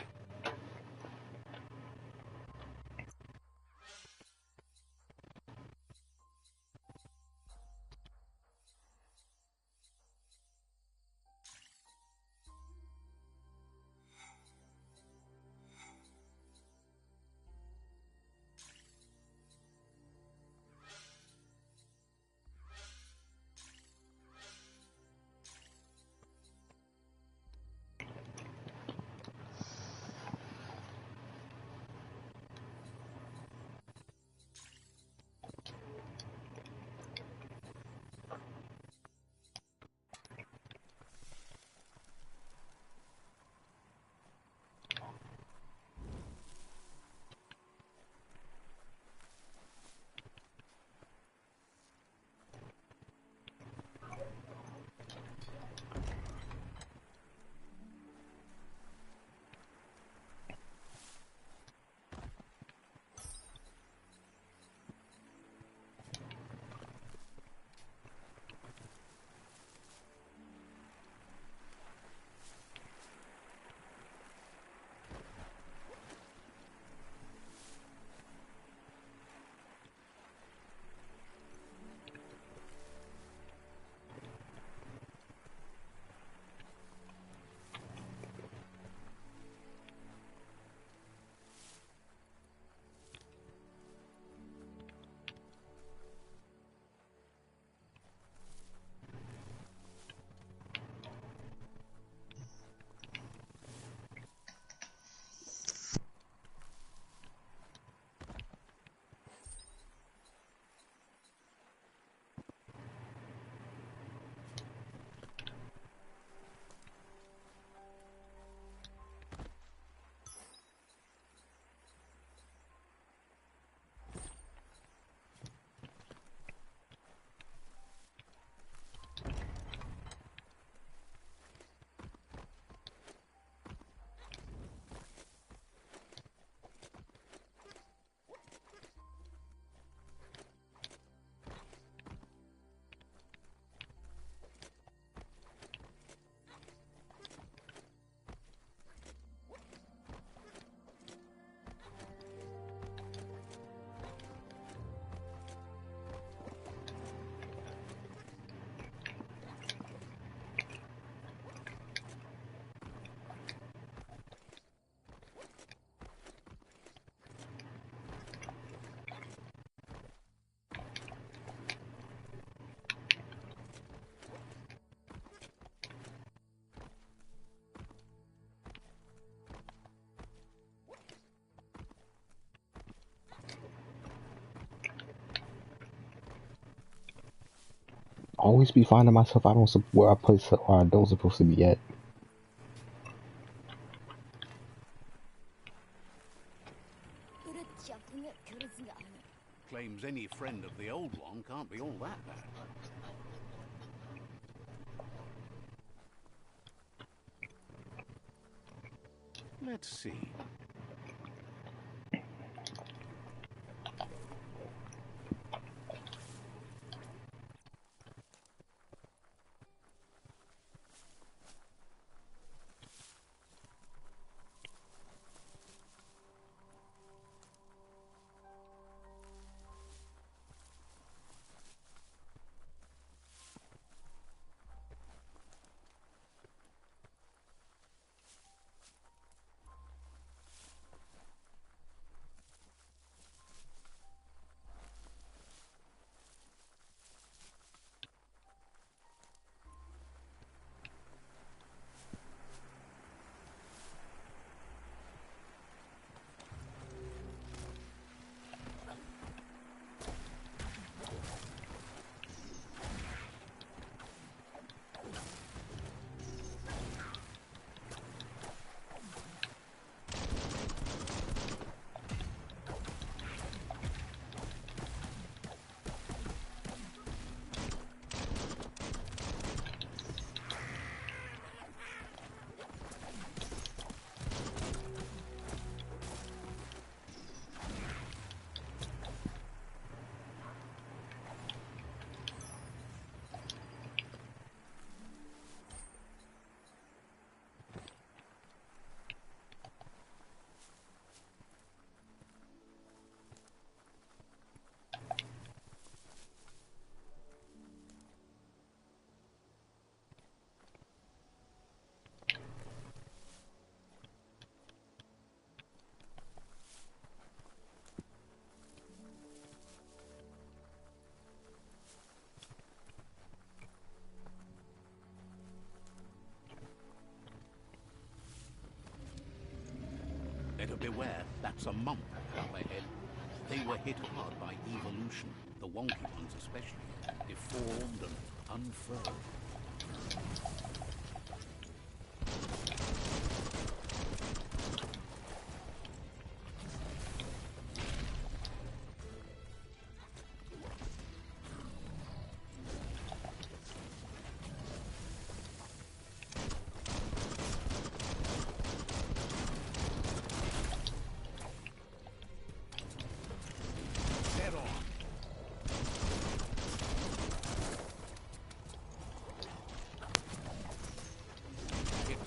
always be finding myself I don't where I place where I don't supposed to be at. Claims any friend of the old one can't be all that bad. Let's see. Better beware, that's a mump up ahead. They were hit hard by evolution, the wonky ones especially, deformed and unfurled.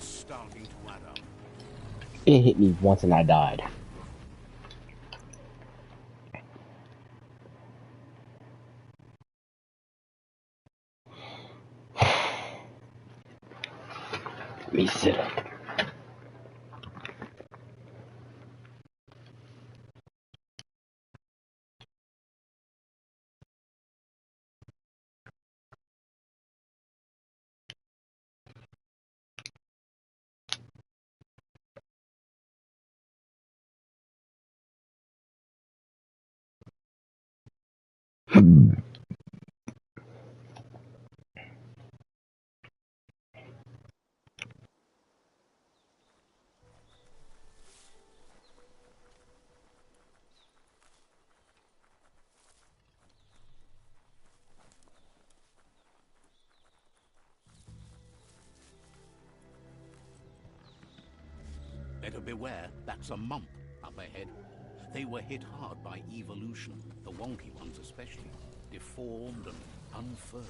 Starting to add up. It hit me once and I died. Let me sit up. Better beware, that's a mump up ahead. They were hit hard by evolution, the wonky ones especially, deformed and unfurled.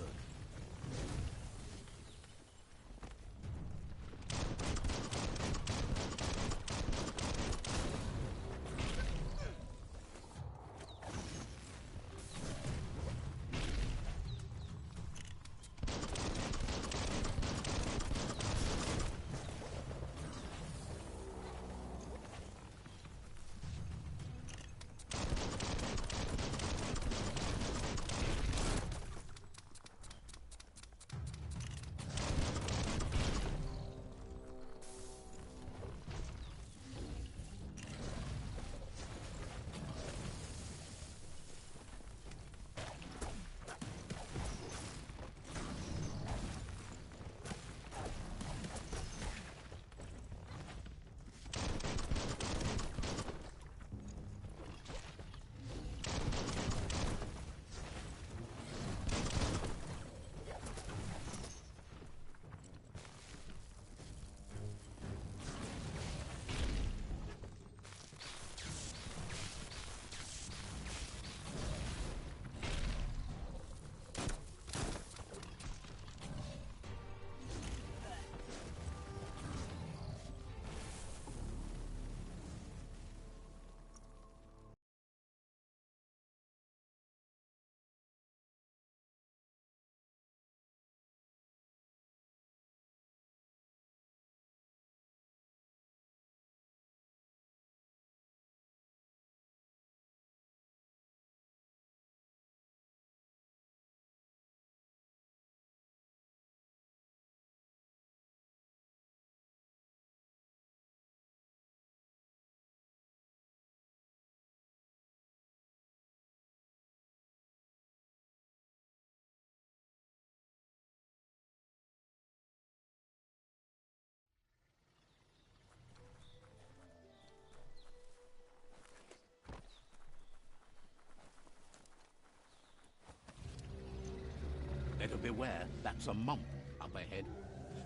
Beware, that's a mump up ahead.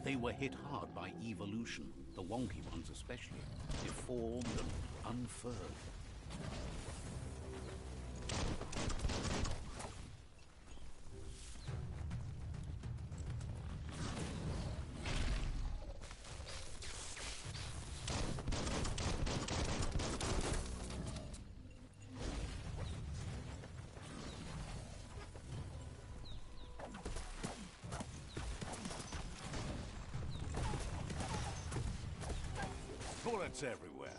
They were hit hard by evolution, the wonky ones especially, deformed and unfurled. Bullets everywhere.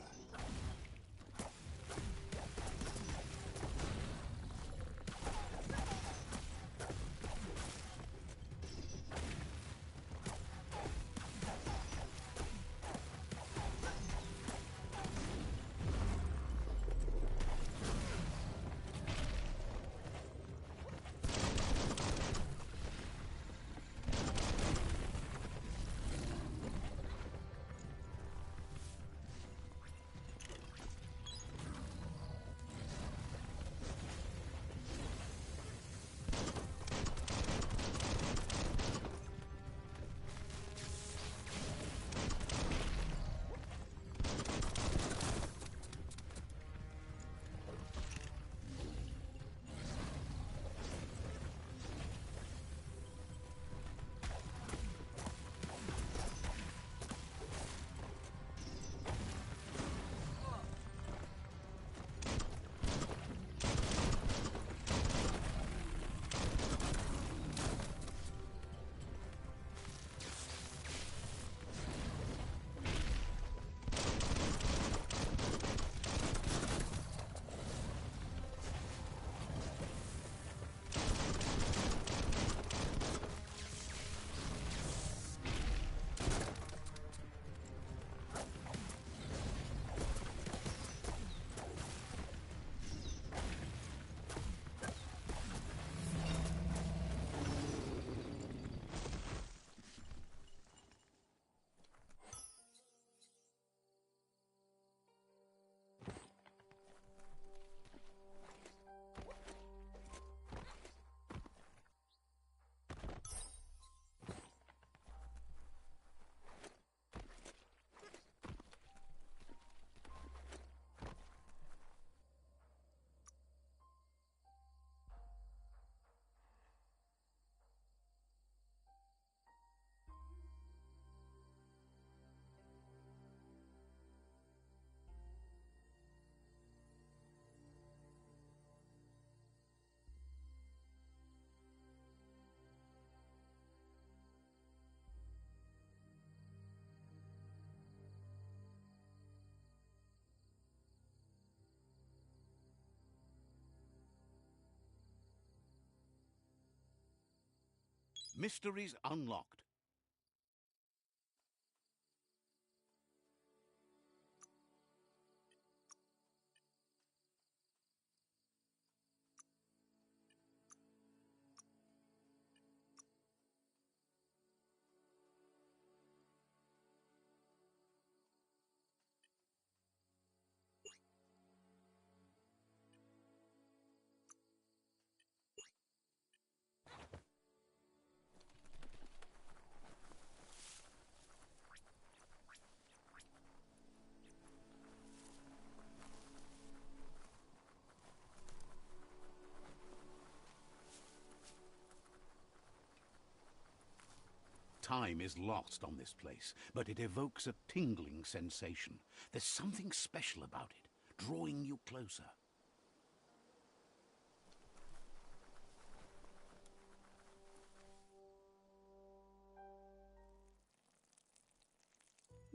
Mysteries unlocked. Time is lost on this place, but it evokes a tingling sensation. There's something special about it, drawing you closer.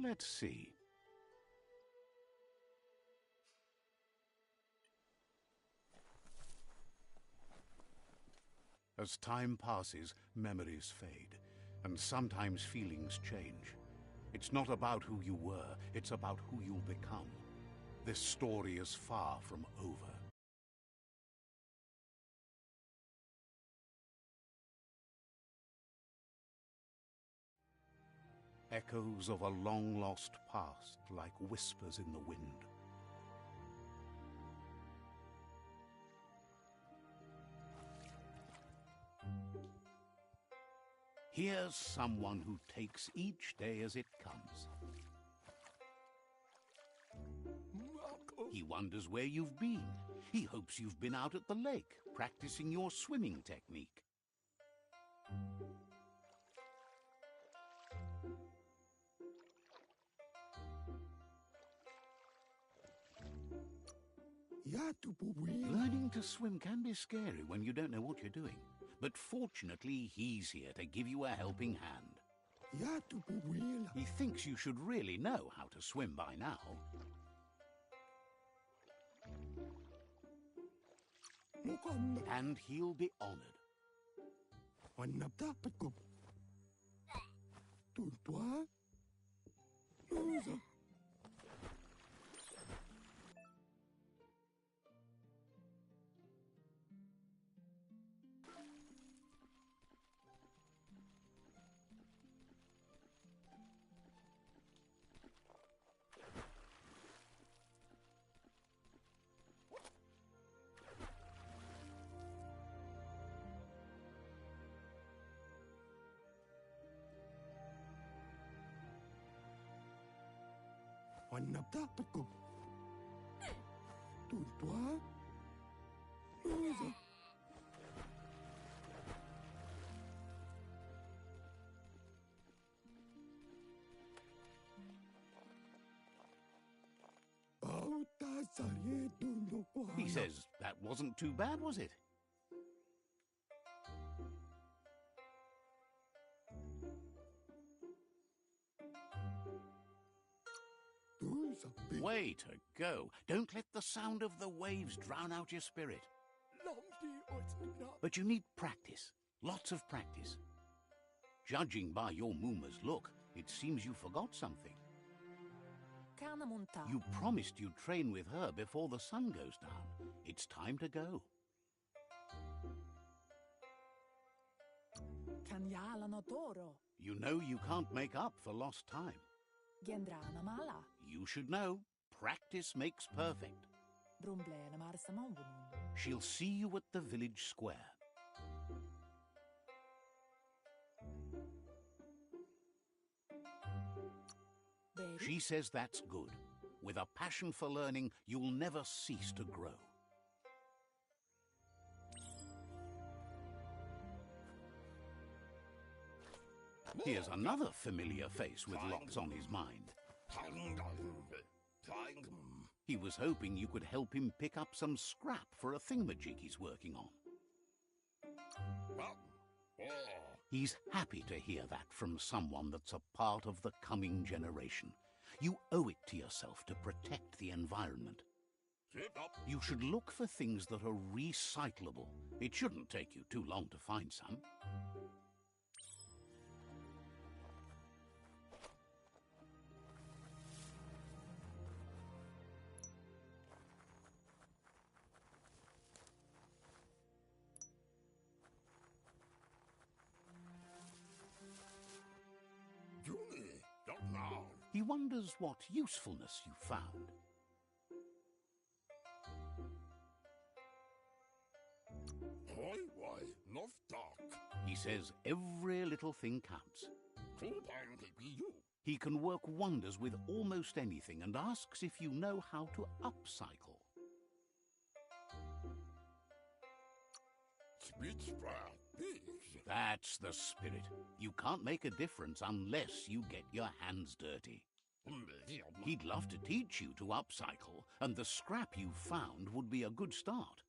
Let's see. As time passes, memories fade, and sometimes feelings change. It's not about who you were, it's about who you'll become. This story is far from over. Echoes of a long-lost past, like whispers in the wind. Here's someone who takes each day as it comes. He wonders where you've been. He hopes you've been out at the lake, practicing your swimming technique. Learning to swim can be scary when you don't know what you're doing. But fortunately, he's here to give you a helping hand. He thinks you should really know how to swim by now. And he'll be honored. He says that wasn't too bad, was it? Way to go. Don't let the sound of the waves drown out your spirit. But you need practice. Lots of practice. Judging by your Mooma's look, it seems you forgot something. You promised you'd train with her before the sun goes down. It's time to go. You know you can't make up for lost time. You should know, practice makes perfect. She'll see you at the village square. She says that's good. With a passion for learning, you'll never cease to grow. Here's another familiar face with lots on his mind. He was hoping you could help him pick up some scrap for a thingamajig he's working on. He's happy to hear that from someone that's a part of the coming generation. You owe it to yourself to protect the environment. You should look for things that are recyclable. It shouldn't take you too long to find some. He wonders what usefulness you found. He says every little thing counts. He can work wonders with almost anything and asks if you know how to upcycle. That's the spirit. You can't make a difference unless you get your hands dirty. He'd love to teach you to upcycle, and the scrap you found would be a good start.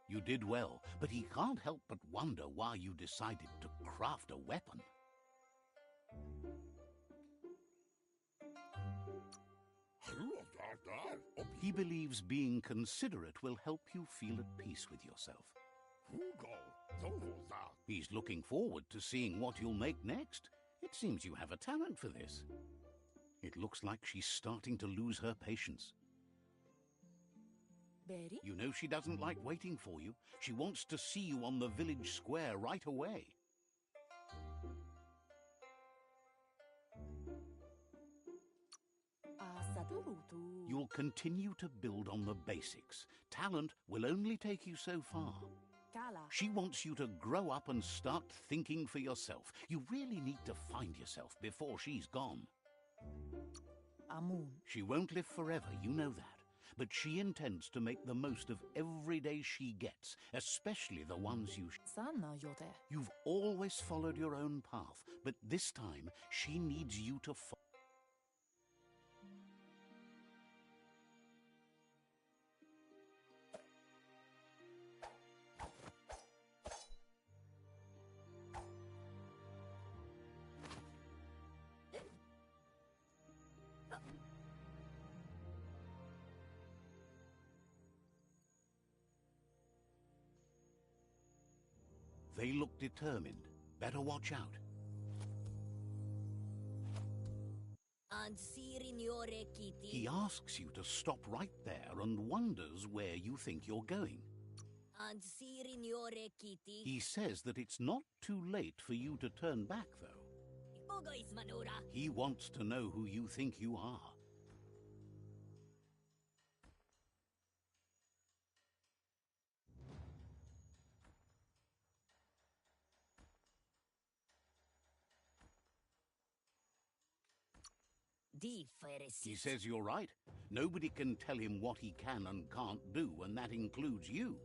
You did well, but he can't help but wonder why you decided to craft a weapon. He believes being considerate will help you feel at peace with yourself. He's looking forward to seeing what you'll make next. It seems you have a talent for this. It looks like she's starting to lose her patience. Berry? You know she doesn't like waiting for you. She wants to see you on the village square right away. You'll continue to build on the basics. Talent will only take you so far. She wants you to grow up and start thinking for yourself. You really need to find yourself before she's gone. Amun. She won't live forever, you know that. But she intends to make the most of every day she gets, especially the ones you... Sana yote. You've always followed your own path, but this time she needs you to follow. They look determined. Better watch out. He asks you to stop right there and wonders where you think you're going. He says that it's not too late for you to turn back, though. He wants to know who you think you are. He says you're right. Nobody can tell him what he can and can't do, and that includes you.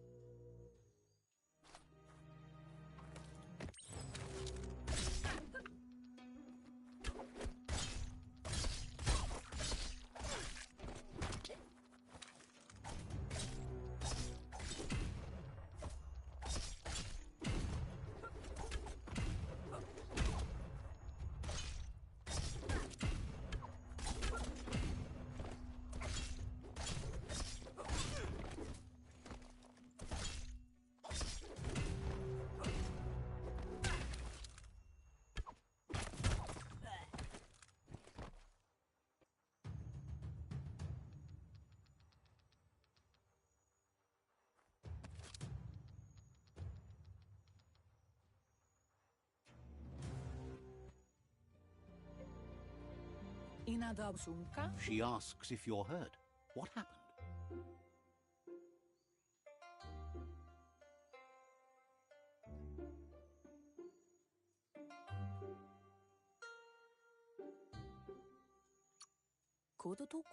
She asks if you're hurt. What happened?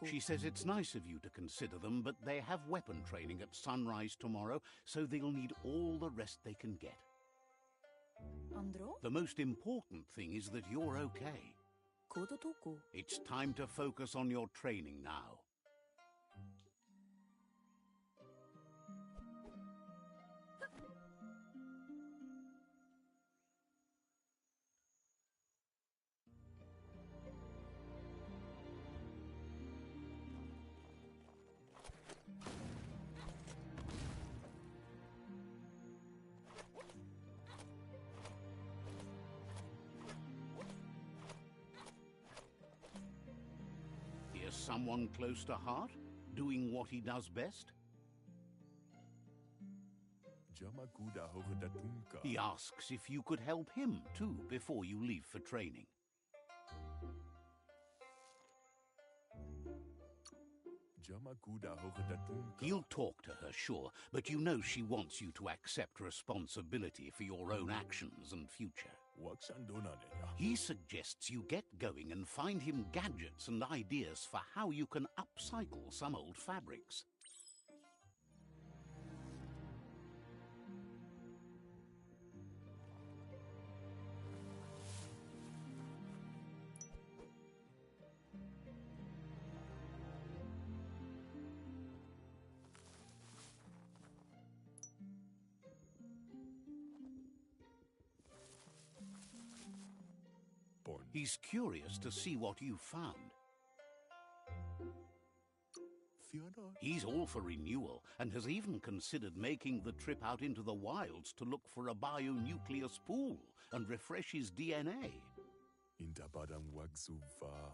She says it's nice of you to consider them, but they have weapon training at sunrise tomorrow, so they'll need all the rest they can get. Andro? The most important thing is that you're okay. It's time to focus on your training now. Here's someone close to heart, doing what he does best. He asks if you could help him too before you leave for training. He'll talk to her, sure, but you know she wants you to accept responsibility for your own actions and future. He suggests you get going and find him gadgets and ideas for how you can upcycle some old fabrics. He's curious to see what you've found. He's all for renewal and has even considered making the trip out into the wilds to look for a bionucleus pool and refresh his DNA.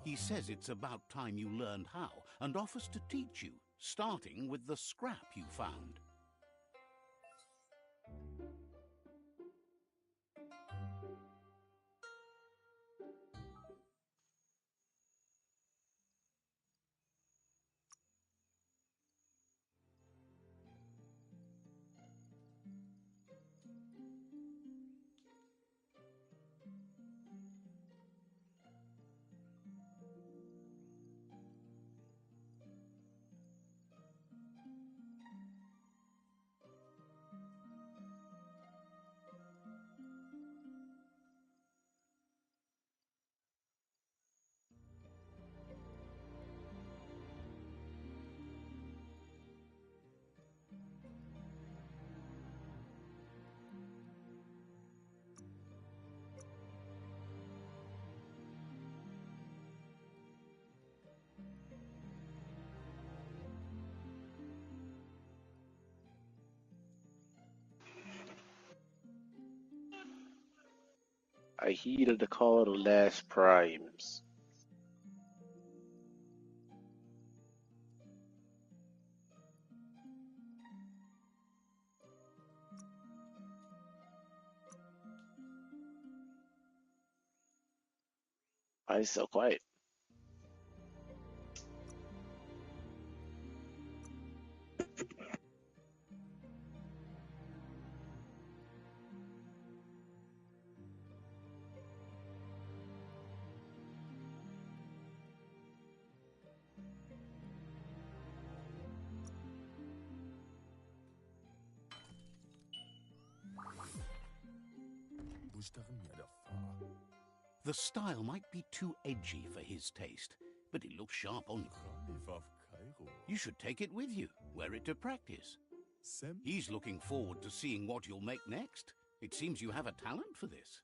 He says it's about time you learned how and offers to teach you, starting with the scrap you found. I heeded the call of last primes. Why is so quiet? The style might be too edgy for his taste, but it looks sharp on you. You should take it with you, wear it to practice. He's looking forward to seeing what you'll make next. It seems you have a talent for this.